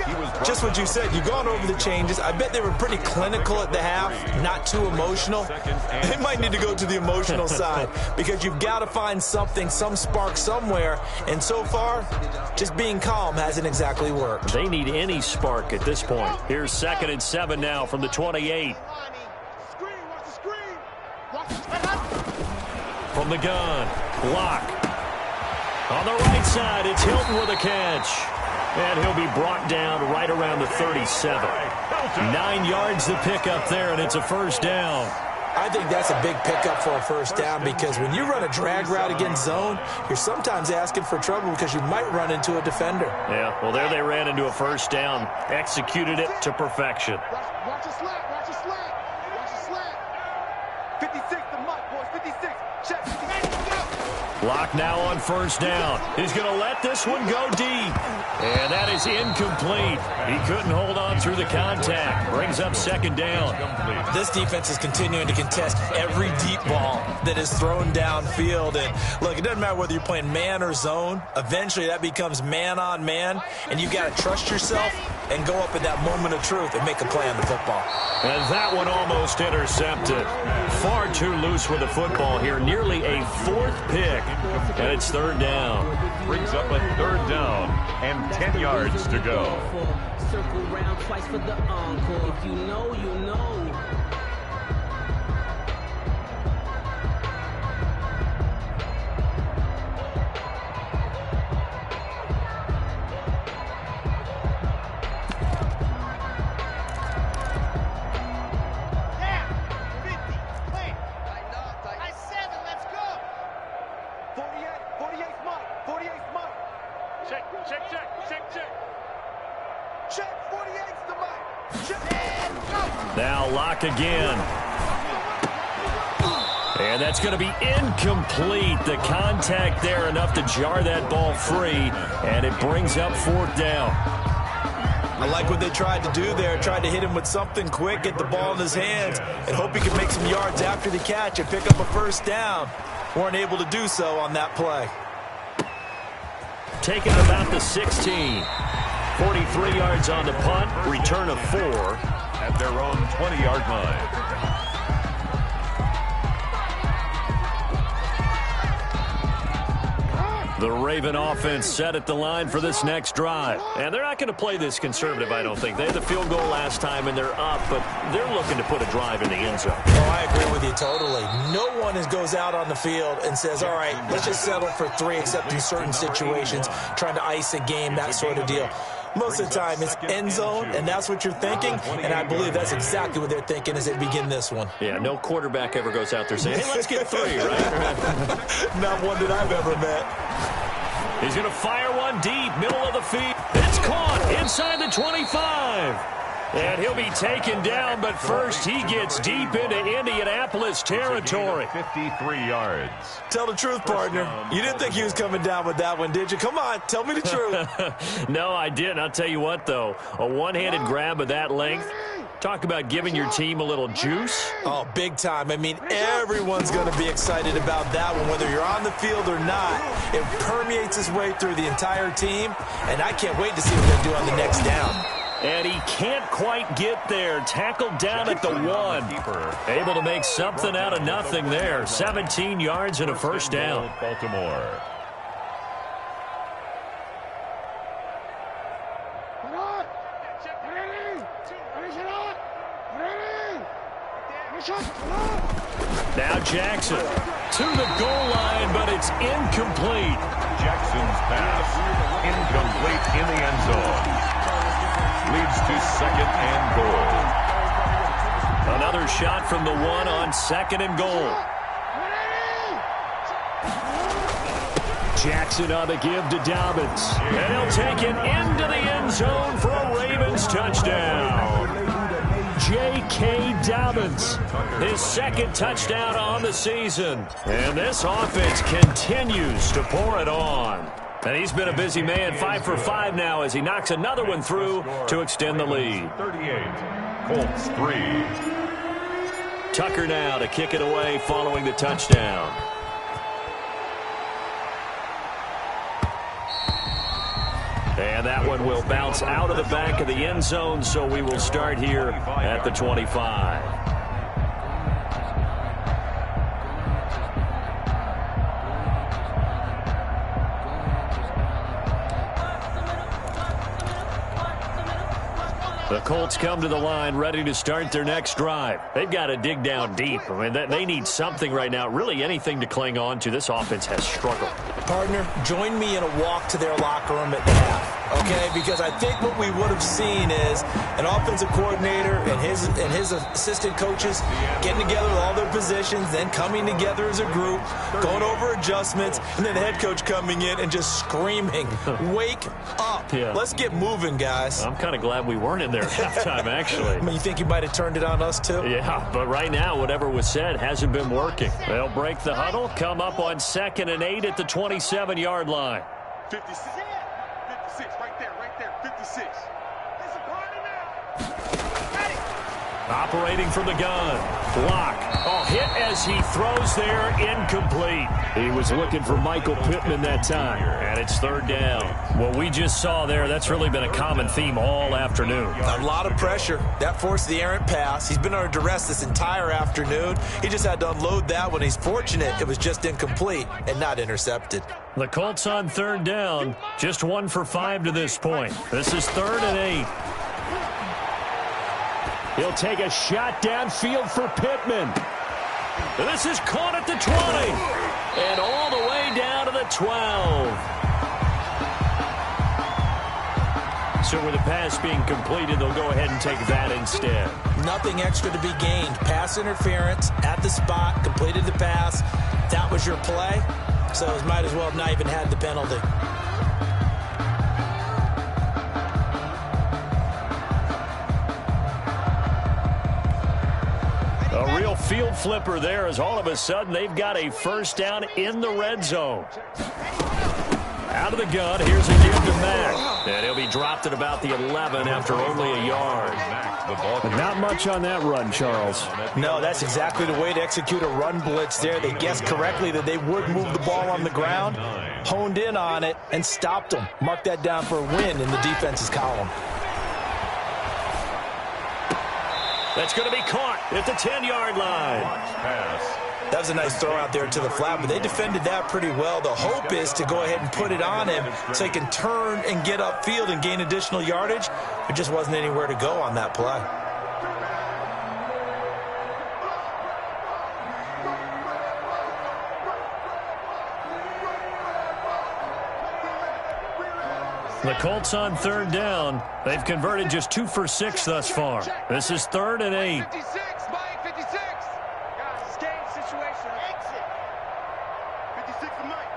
just what you said. You've gone over the changes. I bet they were pretty clinical at the half, not too emotional. They might need to go to the emotional side, because you've got to find something, some spark somewhere. And so far, just being calm hasn't exactly worked. They need any spark at this point. Here's 2nd and 7 now from the 28. From the gun, block. On the right side, it's Hilton with a catch. And he'll be brought down right around the 37. 9 yards to pick up there, and it's a 1st down. I think that's a big pickup for a 1st down, because when you run a drag route against zone, you're sometimes asking for trouble because you might run into a defender. Yeah, well, there they ran into a 1st down. Executed it to perfection. Watch your slant, watch your slant, watch your slant. 56, the mutt, boys, 56. Check, 56. Block now on 1st down. He's going to let this one go deep. And that is incomplete. He couldn't hold on through the contact. Brings up 2nd down. This defense is continuing to contest every deep ball that is thrown downfield. And look, it doesn't matter whether you're playing man or zone. Eventually that becomes man on man. And you've got to trust yourself and go up at that moment of truth and make a play on the football. And that one almost intercepted. Far too loose with the football here. Nearly a 4th pick. And it's 3rd down. Brings up a 3rd down and 10 yards to go. Circle round twice for the encore. If you know, you know. Check, 48's the mic. Check. Now lock again. And that's going to be incomplete. The contact there enough to jar that ball free, and it brings up 4th down. I like what they tried to do there. Tried to hit him with something quick, get the ball in his hands, and hope he could make some yards after the catch and pick up a 1st down. Weren't able to do so on that play. Taking about the 16. 43 yards on the punt, return of 4. At their own 20-yard line. The Raven offense set at the line for this next drive. And they're not going to play this conservative, I don't think. They had the field goal last time, and they're up, but they're looking to put a drive in the end zone. Oh, I agree with you totally. No one goes out on the field and says, all right, let's just settle for 3, except in certain situations, trying to ice a game, that sort of deal. Most of the time, it's end zone, and that's what you're thinking, and I believe that's exactly what they're thinking as they begin this one. Yeah, no quarterback ever goes out there saying, hey, let's get 3, right? Not one that I've ever met. He's going to fire one deep, middle of the field. It's caught inside the 25. And he'll be taken down, but first he gets deep into Indianapolis territory. 53 yards. Tell the truth, partner. You didn't think he was coming down with that one, did you? Come on, tell me the truth. No, I didn't. I'll tell you what, though. A one-handed grab of that length. Talk about giving your team a little juice. Oh, big time. I mean, everyone's going to be excited about that one, whether you're on the field or not. It permeates its way through the entire team, and I can't wait to see what they do on the next down. And he can't quite get there. Tackled down at the 1. Able to make something out of nothing there. 17 yards and a 1st down. Baltimore. Now Jackson to the goal line, but it's incomplete. Jackson's pass incomplete in the end zone. Leads to 2nd and goal. Another shot from the 1 on 2nd and goal. Jackson on the give to Dobbins. And he'll take it into the end zone for a Ravens touchdown. J.K. Dobbins, his 2nd touchdown on the season. And this offense continues to pour it on. And he's been a busy man, 5 for 5 now as he knocks another one through to extend the lead. 38, Colts 3. Tucker now to kick it away following the touchdown. And that one will bounce out of the back of the end zone, so we will start here at the 25. The Colts come to the line ready to start their next drive. They've got to dig down deep. I mean, they need something right now, really anything to cling on to. This offense has struggled. Partner, join me in a walk to their locker room at the half, okay? Because I think what we would have seen is an offensive coordinator and his assistant coaches getting together with all their positions, then coming together as a group, going over adjustments, and then the head coach coming in and just screaming, wake up. Yeah. Let's get moving, guys. I'm kind of glad we weren't in there at halftime, actually. I mean, you think you might have turned it on us, too? Yeah, but right now, whatever was said hasn't been working. They'll break the huddle, come up on 2nd and 8 at the 27-yard line. 56, 56, right there, 56. Listen, partner now. Ready. Operating from the gun. Block. Oh, hit as he throws there, incomplete. He was looking for Michael Pittman that time, and it's 3rd down. What we just saw there, that's really been a common theme all afternoon. A lot of pressure. That forced the errant pass. He's been under duress this entire afternoon. He just had to unload that one. He's fortunate it was just incomplete and not intercepted. The Colts on 3rd down, just 1 for 5 to this point. This is 3rd and 8. He'll take a shot downfield for Pittman. And this is caught at the 20. And all the way down to the 12. So with the pass being completed, they'll go ahead and take that instead. Nothing extra to be gained. Pass interference at the spot, completed the pass. That was your play. So it might as well have not even had the penalty. little field flipper there as all of a sudden they've got a first down in the red zone. Out of the gun, here's a give to Mack. And he'll be dropped at about the 11 after only a yard. But not much on that run, Charles. No, that's exactly the way to execute a run blitz there. They guessed correctly that they would move the ball on the ground, honed in on it, and stopped them. Mark that down for a win in the defense's column. That's going to be caught at the 10-yard line. That was a nice throw out there to the flat, but they defended that pretty well. The hope is to go ahead and put it on him so he can turn and get upfield and gain additional yardage. There just wasn't anywhere to go on that play. The Colts on third down. They've converted just 2 for 6 thus far. This is 3rd and 8. 56, Mike, 56. Guys, game situation. Exit. 56 to Mike.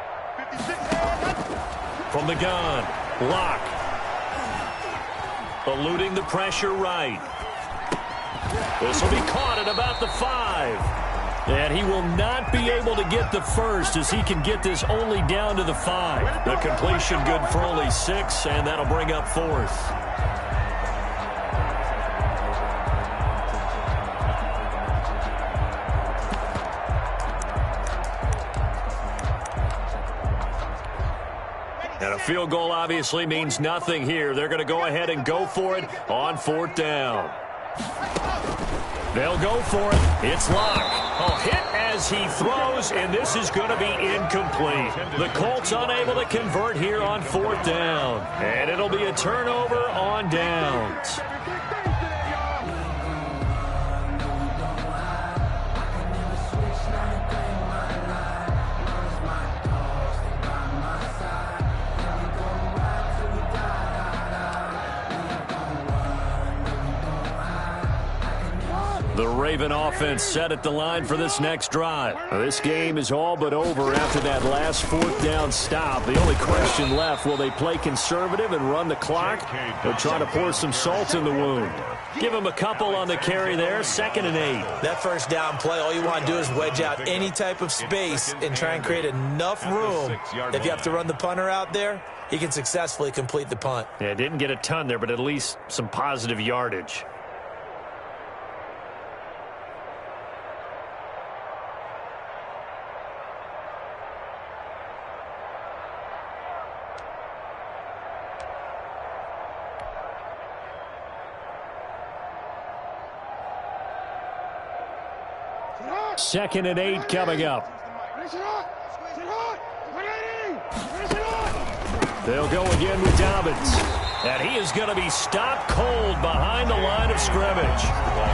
56. From the gun, Lock. Eluding the pressure right. This will be caught at about the 5. And he will not be able to get the first as he can get this only down to the 5. The completion good for only 6, and that'll bring up 4th. And a field goal obviously means nothing here. They're going to go ahead and go for it on 4th down. They'll go for it. It's Lock. Hit as he throws, and this is going to be incomplete. The Colts unable to convert here on 4th down. And it'll be a turnover on downs. The Raven offense set at the line for this next drive. Now, this game is all but over after that last 4th down stop. The only question left, will they play conservative and run the clock or try to pour some salt in the wound? Give them a couple on the carry there, 2nd and 8. That first down play, all you want to do is wedge out any type of space and try and create enough room. If you have to run the punter out there, he can successfully complete the punt. Yeah, didn't get a ton there, but at least some positive yardage. Second and 8 coming up. They'll go again with Dobbins. And he is going to be stopped cold behind the line of scrimmage.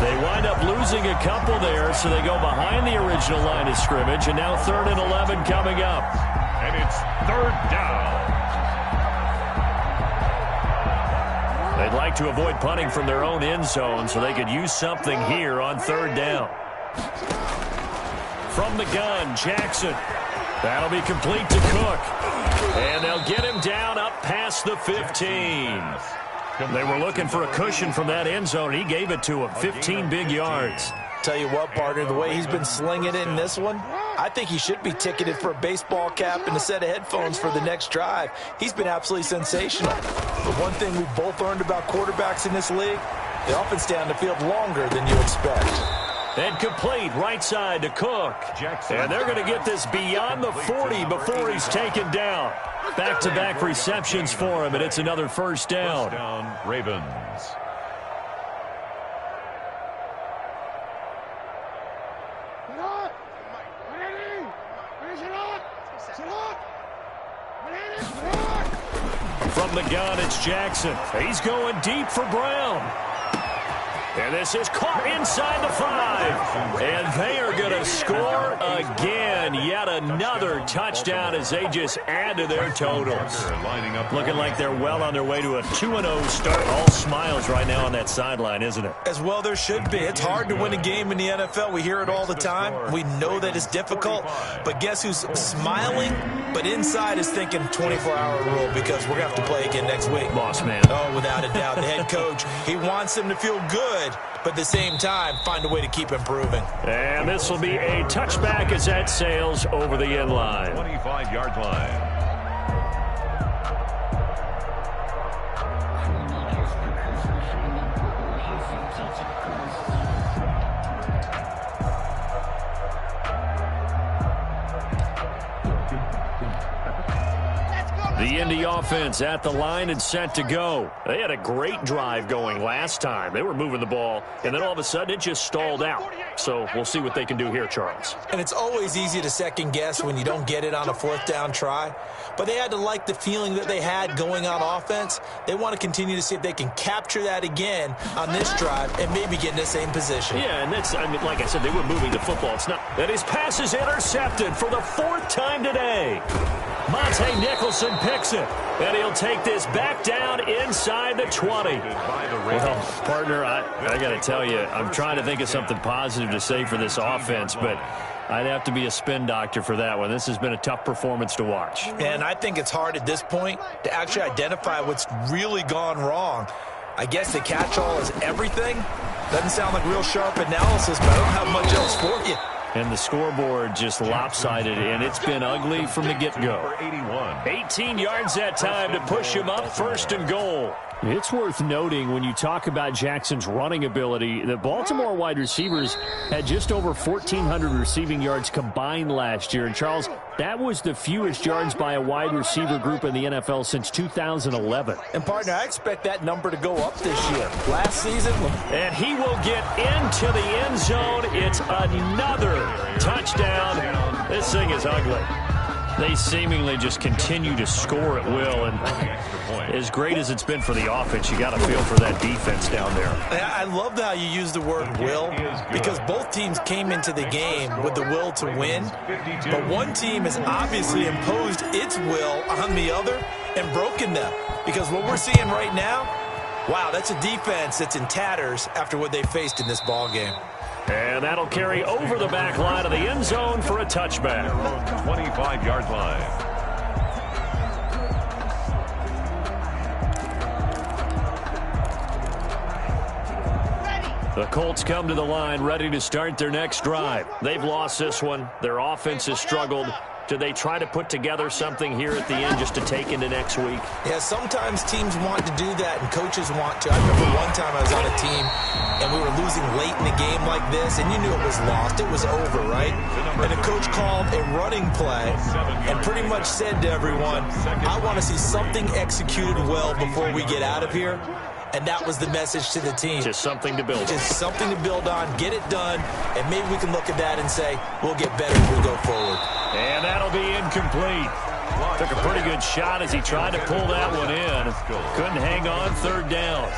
They wind up losing a couple there, so they go behind the original line of scrimmage. And now 3rd and 11 coming up. And it's 3rd down. They'd like to avoid punting from their own end zone so they could use something here on 3rd down. From the gun, Jackson. That'll be complete to Cook. And they'll get him down up past the 15. They were looking for a cushion from that end zone. He gave it to him. 15 big yards. Tell you what, partner, the way he's been slinging it in this one, I think he should be ticketed for a baseball cap and a set of headphones for the next drive. He's been absolutely sensational. But one thing we've both learned about quarterbacks in this league, they often stay on the field longer than you expect. And complete right side to Cook. And they're going to get this beyond the 40 before he's taken down. Back-to-back receptions for him, and it's another first down. First down, Ravens. From the gun, it's Jackson. He's going deep for Brown. And this is caught inside the 5. And they are they're going to score again. Yet another touchdown as they just add to their totals. Looking like they're well on their way to a 2-0 start. All smiles right now on that sideline, isn't it? As well there should be. It's hard to win a game in the NFL. We hear it all the time. We know that it's difficult. But guess who's smiling, but inside is thinking 24-hour rule because we're going to have to play again next week. Boss man. Oh, without a doubt. The head coach, he wants them to feel good, but at the same time, find a way to keep improving. And this will be a touchback as that sails over the end line. 25-yard line. The Indy offense at the line and set to go. They had a great drive going last time. They were moving the ball, and then all of a sudden it just stalled out. So we'll see what they can do here, Charles. And it's always easy to second guess when you don't get it on a fourth down try. But they had to like the feeling that they had going on offense. They want to continue to see if they can capture that again on this drive and maybe get in the same position. Yeah, and that's, I mean, like I said, they were moving the football. It's not that his pass is intercepted for the fourth time today. Monte Nicholson picks it, and he'll take this back down inside the 20. Well, partner, I got to tell you, I'm trying to think of something positive to say for this offense, but I'd have to be a spin doctor for that one. This has been a tough performance to watch. And I think it's hard at this point to actually identify what's really gone wrong. I guess the catch-all is everything. Doesn't sound like real sharp analysis, but I don't have much else for you. And the scoreboard just lopsided, and it's been ugly from the get-go. 18 yards that time to push him up, first and goal. It's worth noting when you talk about Jackson's running ability, the Baltimore wide receivers had just over 1,400 receiving yards combined last year. And, Charles, that was the fewest yards by a wide receiver group in the NFL since 2011. And, partner, I expect that number to go up this year. Last season. And he will get into the end zone. It's another touchdown. This thing is ugly. They seemingly just continue to score at will, and as great as it's been for the offense, you got to feel for that defense down there. I love how you use the word will, because both teams came into the game with the will to win, but one team has obviously imposed its will on the other and broken them, because what we're seeing right now, wow, that's a defense that's in tatters after what they faced in this ball game. And that'll carry over the back line of the end zone for a touchback. 25-yard line. The Colts come to the line ready to start their next drive. They've lost this one. Their offense has struggled. Do they try to put together something here at the end just to take into next week? Yeah, sometimes teams want to do that and coaches want to. I remember one time I was on a team and we were losing late in the game like this, and you knew it was lost. It was over, right? And the coach called a running play and pretty much said to everyone, I want to see something executed well before we get out of here. And that was the message to the team. Just something to build on. Just something to build on, get it done, and maybe we can look at that and say, we'll get better as we go forward. And that'll be incomplete. Took a pretty good shot as he tried to pull that one in. Couldn't hang on, third down.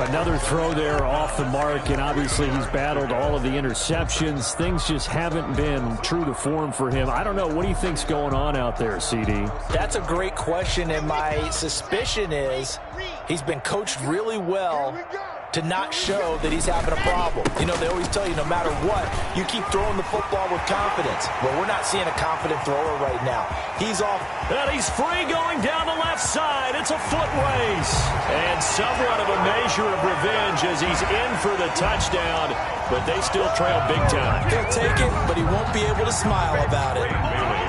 Another throw there off the mark, and obviously he's battled all of the interceptions. Things just haven't been true to form for him. I don't know. What do you think's going on out there, CD? That's a great question, and my suspicion is he's been coached really well to not show that he's having a problem. You know, they always tell you no matter what, you keep throwing the football with confidence. Well, we're not seeing a confident thrower right now. He's off. And he's free going down the left side. It's a foot race. And somewhat of a measure of revenge as he's in for the touchdown, but they still trail big time. He'll take it, but he won't be able to smile about it.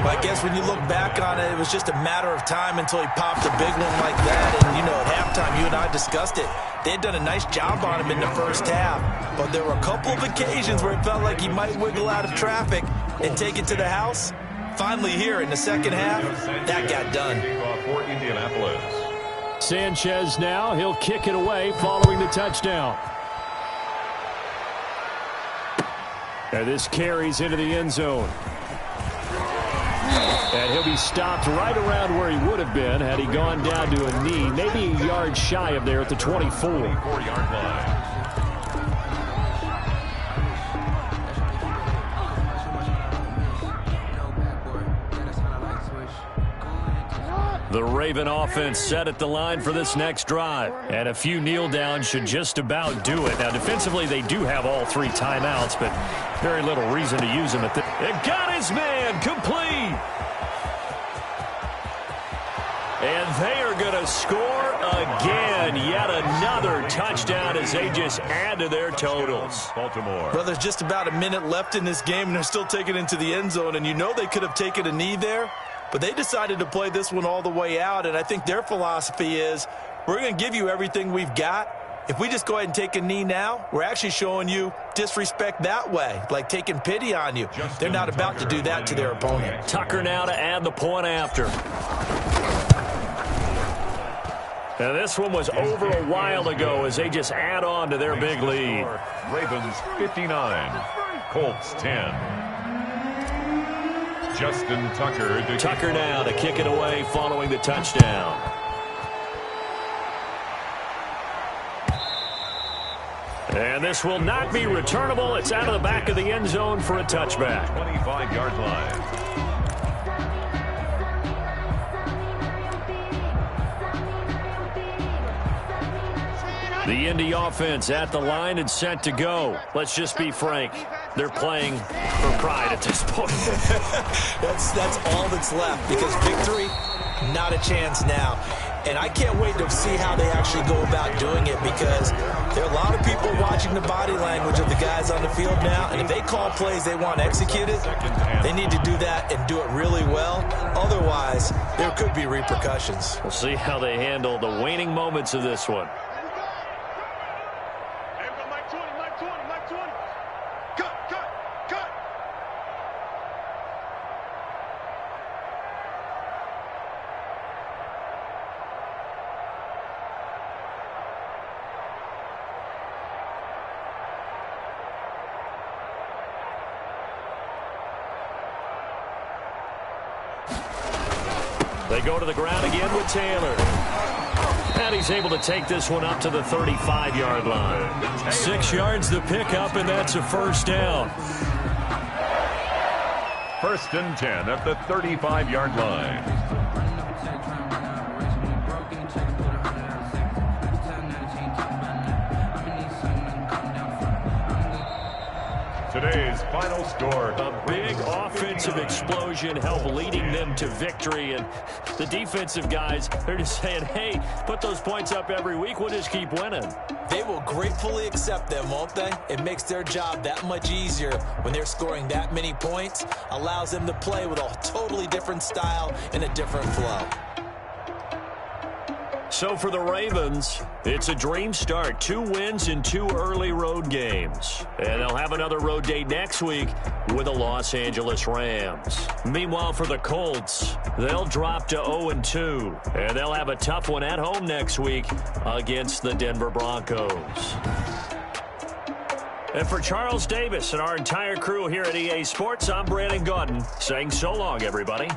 But I guess when you look back on it, it was just a matter of time until he popped a big one like that. And, you know, at halftime, you and I discussed it. They had done a nice job on him in the first half, but there were a couple of occasions where it felt like he might wiggle out of traffic and take it to the house. Finally here in the second half, that got done. For Indianapolis. Sanchez now, he'll kick it away following the touchdown. And this carries into the end zone. And he'll be stopped right around where he would have been had he gone down to a knee, maybe a yard shy of there at the 24. 24-yard line. The Raven offense set at the line for this next drive. And a few kneel downs should just about do it. Now, defensively, they do have all 3 timeouts, but very little reason to use them. It got his man complete. And they are going to score again. Yet another touchdown as they just add to their totals. Baltimore. Well, there's just about a minute left in this game, and they're still taking it into the end zone. And you know they could have taken a knee there, but they decided to play this one all the way out. And I think their philosophy is, we're going to give you everything we've got. If we just go ahead and take a knee now, we're actually showing you disrespect that way, like taking pity on you. They're not about to do that to their opponent. Tucker now to add the point after. Now, this one was over a while ago as they just add on to their big lead. Ravens 59, Colts 10. Justin Tucker. Tucker now to kick it away following the touchdown. And this will not be returnable. It's out of the back of the end zone for a touchback. 25-yard line. The Indy offense at the line and set to go. Let's just be frank. They're playing for pride at this point. That's all that's left, because victory, not a chance now. And I can't wait to see how they actually go about doing it, because there are a lot of people watching the body language of the guys on the field now. And if they call plays they want executed, they need to do that and do it really well. Otherwise, there could be repercussions. We'll see how they handle the waning moments of this one. They go to the ground again with Taylor. And he's able to take this one up to the 35-yard line. 6 yards the pickup, and that's a first down. 1st and 10 at the 35-yard line. Today's final score. A big offensive explosion helped leading them to victory. And the defensive guys, they're just saying, hey, put those points up every week. We'll just keep winning. They will gratefully accept them, won't they? It makes their job that much easier when they're scoring that many points. Allows them to play with a totally different style and a different flow. So for the Ravens, it's a dream start. 2 wins in 2 early road games. And they'll have another road date next week with the Los Angeles Rams. Meanwhile, for the Colts, they'll drop to 0-2. And they'll have a tough one at home next week against the Denver Broncos. And for Charles Davis and our entire crew here at EA Sports, I'm Brandon Gaudin saying so long, everybody.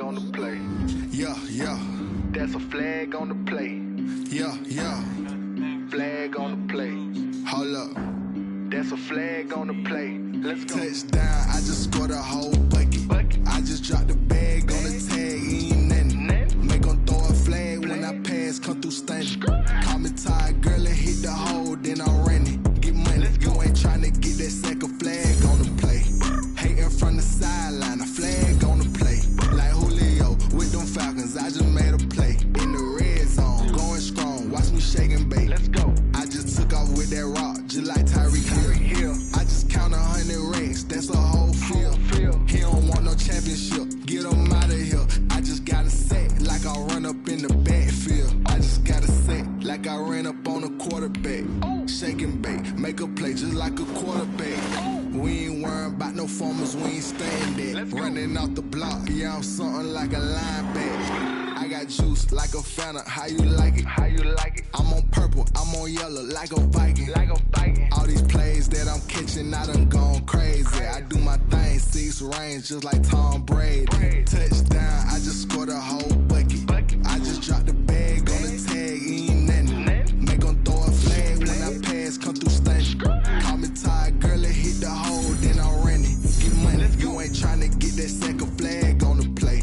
On the play. Yeah, yeah. That's a flag on the play. Yeah, yeah. Flag on the play. Hold up. That's a flag on the play. Let's go. Touchdown. I just scored a whole bucket. I just dropped the bag on the tag. Ain't nothing. Make them throw a flag. Call me tired, girl, and hit the hole, then I'm running. Get money, you ain't tryna get that second flag on the play. Hating from the sideline, a flag on the play. Like Julio with them Falcons, I just made a play. In the red zone, going strong, watch me shake and bake. Let's go. I just took off with that rock, just like Tyreek Hill. I just count 100 racks, that's a whole field. He don't want no championship, get him out of here. I just got a set, like I run up in the backfield. I just got a set, like I ran up on a quarterback. Shake and bake, make a play just like a quarterback. We ain't worrying about no formers, we ain't staying there. Running off the block, yeah, I'm something like a linebacker. I got juice like a Fanta, how you like it? How you like it? I'm on purple, I'm on yellow, like a Viking. Like a Viking. All these plays that I'm catching, I done gone crazy. I do my thing, 6 range, just like Tom Brady. Touchdown, I just scored a whole bucket. I just dropped the bag on the tag, ain't nothing. Make them throw a flag when I pass, come through stunning. Call me tired, girl, and hit the hole, then I'm running. Get money, you ain't tryna get that second flag on the play.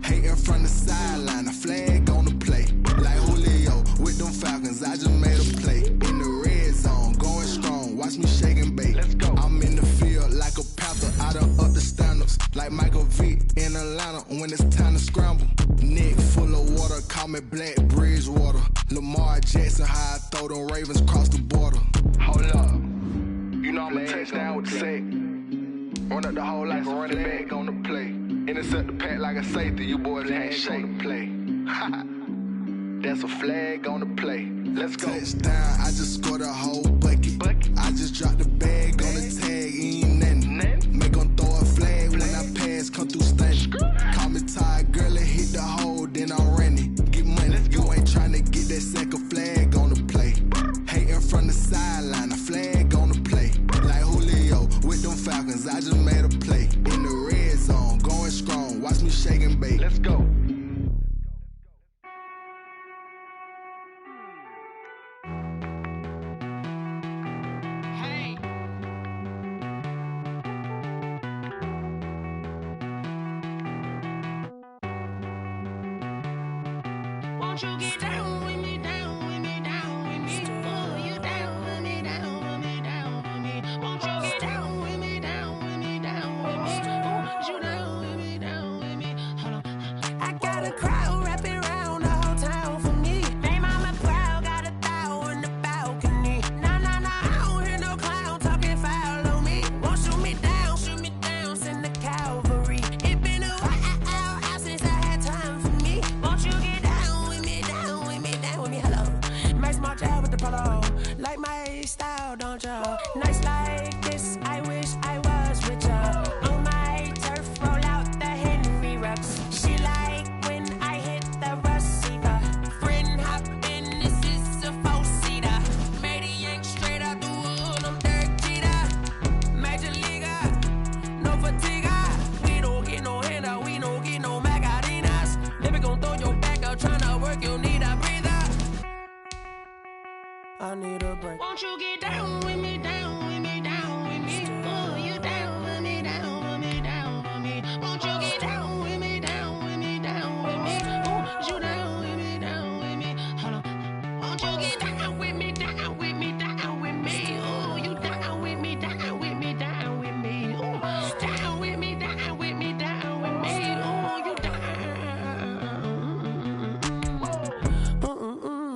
Hating from the sideline, a flag on the play. Like Julio with them Falcons, I just made a play. In the red zone, going strong, watch me shake and bake. Let's go. I'm in the field like a Panther, I done up the standards. Like Michael Vick in Atlanta when it's time to scramble. Neck full of water, call me Black Bridgewater. Lamar Jackson, how I throw them Ravens cross the border. Hold up, you know I'm a touchdown with the sack. Run up the hole like a running back on the play. Intercept the pack like a safety, you boys can't shake the play. That's a flag on the play. Let's go. Touchdown, I just scored a whole bucket. I just dropped the bag on the tag, ain't nothing. Make them throw a flag when I pass, come through stunning. Call me tired, girl, and hit the hole, then I'm running. Get money, you ain't tryna get that second flag on the play. Hating from the sideline, a flag on the play. Like Julio with them Falcons, I just made a play. In the red zone, going strong, watch me shake and bake. Let's go. Won't you get down with me, down with me, down with me? Oh, you down with me, down with me, down with me. Won't you get down with me, down with me, down with me? Oh, you down with me, down with me. Hold on. I got a crowd wrapping around the whole town for me. Name on my crowd, got a thou in the balcony. Nah, nah, nah, I don't hear no clown talking foul on me. Won't shoot me down, send the cavalry. It been a while since I had time for me. Won't you get down with me, down with me, down with me? Hello. Max March out with the polo. Like my style, don't y'all? Nights like this, I wish I was with y'all. On my turf, roll out the Henry Rux. She like when I hit the receiver. Friend hop in, this is a four-seater. Made a yank straight out the wood, I'm Derek Jeter. Major leaguer, no fatigue. We don't get no handout, we don't get no Magarinas. Never gon' throw your back out, tryna work, you need a breather. I need a break. Won't you get down with me, down with me, down with me? Oh, you down with me, down with me, down with me. Won't you get down with me, down with me, down with me? Oh, you down with me, down with me. Hold on. Won't you get down with me, down with me, down with me? Oh, you down with me, down with me, down with me. Oh, down with me, down with me, down with me. Oh, you down.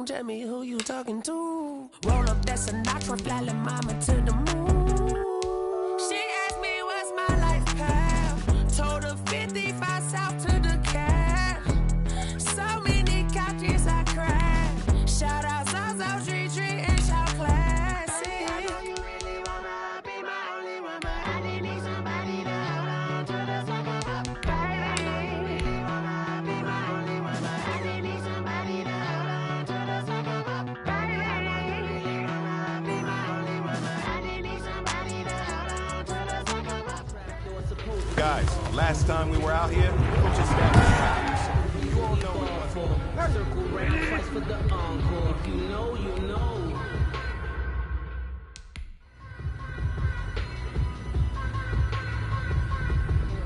Tell me who you talking to. Roll up that Sinatra, fly la mama to the moon. She asked me what's my life path. Told her 55 south to the cab. So many couches I cried. Shout out South Street and shout classy. I know you really wanna be my only one, but I didn't need somebody to hold on to the second up. Baby, I know you really wanna be my only one, but I didn't need somebody to hold on to the second up. Baby, I know you really wanna be my only one, but I didn't need somebody to hold on to the second up. Guys, last time we were out here, we just got You all know what for. Circle round, fight for the encore. If you know, you know.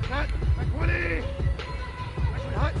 Hot, like 20. Hot.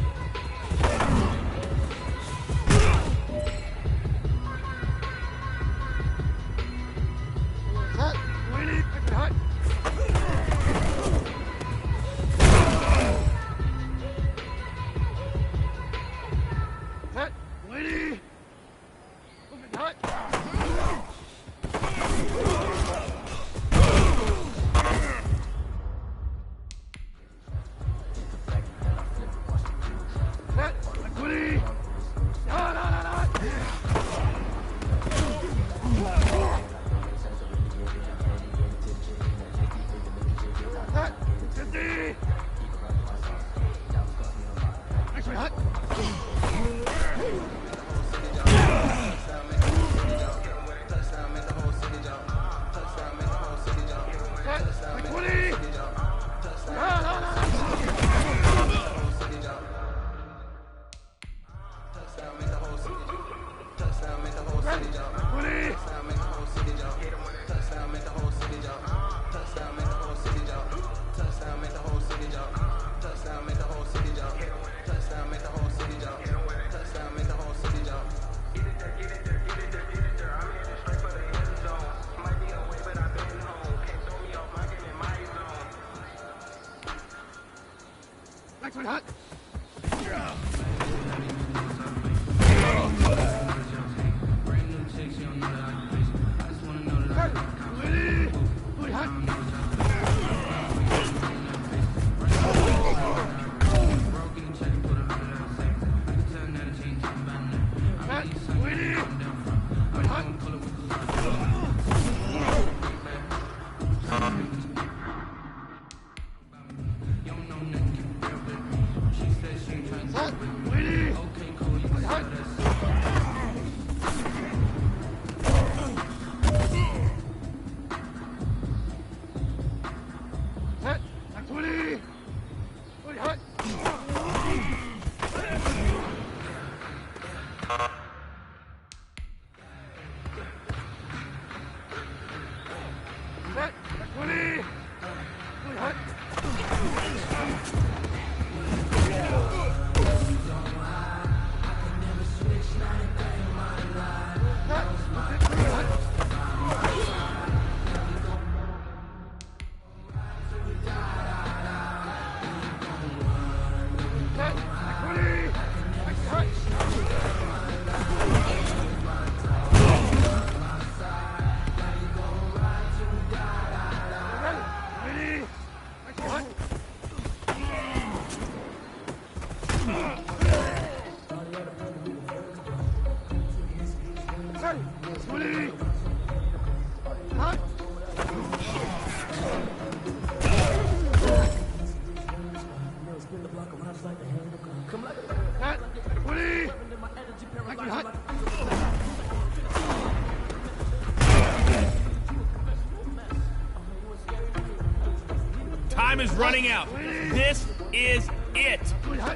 Time is running out. This is it.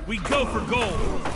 We go for gold.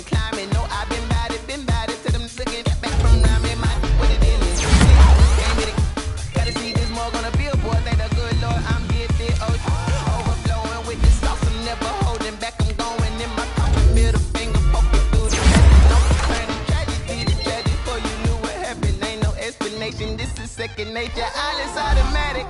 and climbing. No, I've been bad it to them looking back from rhyming. My what it is. Came with it. Gotta see this more gonna be a boy. Thank the good Lord, I'm gifted. Overflowing with the sauce. I'm never holding back. I'm going in my coffin. Middle finger poking through the turning tragedy to tragedy. Before you knew what happened, ain't no explanation. This is second nature. All is automatic.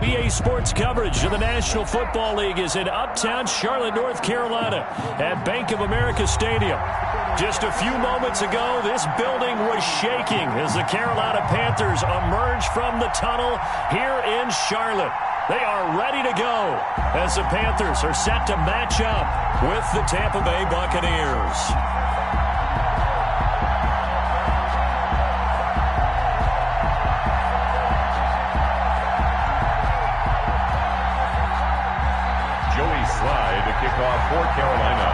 EA Sports coverage of the National Football League is in uptown Charlotte, North Carolina at Bank of America Stadium. Just a few moments ago, this building was shaking as the Carolina Panthers emerged from the tunnel here in Charlotte. They are ready to go as the Panthers are set to match up with the Tampa Bay Buccaneers. Slide to kick off for Carolina.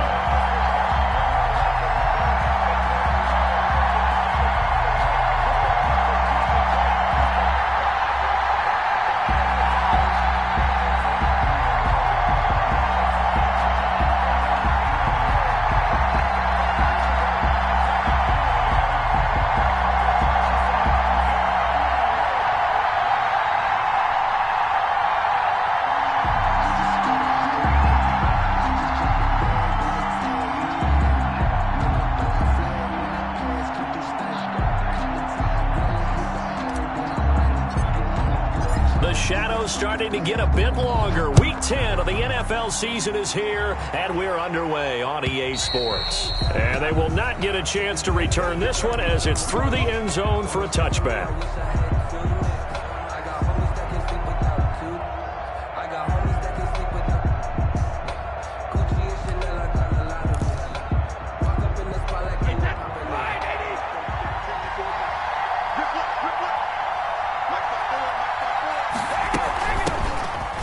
Shadows starting to get a bit longer. Week 10 of the NFL season is here, and we're underway on EA Sports. And they will not get a chance to return this one as it's through the end zone for a touchback.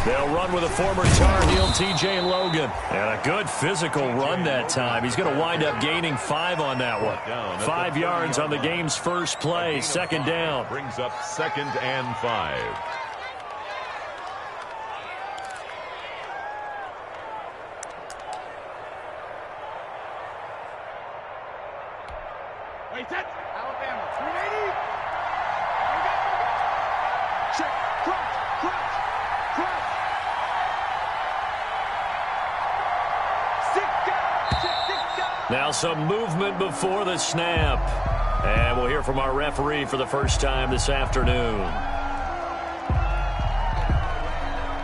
They'll run with a former Tar Heel, TJ Logan. And a good physical run that time. He's going to wind up gaining 5 on that one. 5 yards on the game's first play. Second down. Brings up 2nd and 5. Wait, set. Alabama, 380. Check, crunch. Now some movement before the snap. And we'll hear from our referee for the first time this afternoon.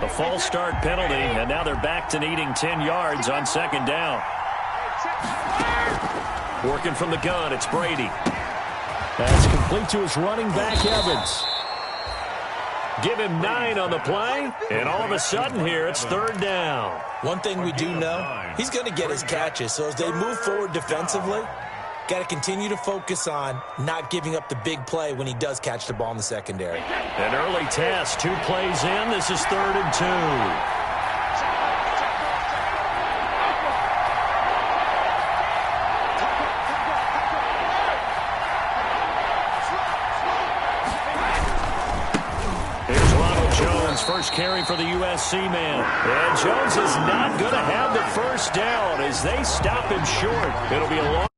A false start penalty, and now they're back to needing 10 yards on second down. Working from the gun, it's Brady. That's complete to his running back, Evans. Give him 9 on the play, and all of a sudden here, it's 3rd down. One thing we do know, he's going to get his catches. So as they move forward defensively, got to continue to focus on not giving up the big play when he does catch the ball in the secondary. An early test, 2 plays in. This is 3rd and 2. First carry for the USC man. And Jones is not going to have the first down as they stop him short. It'll be a long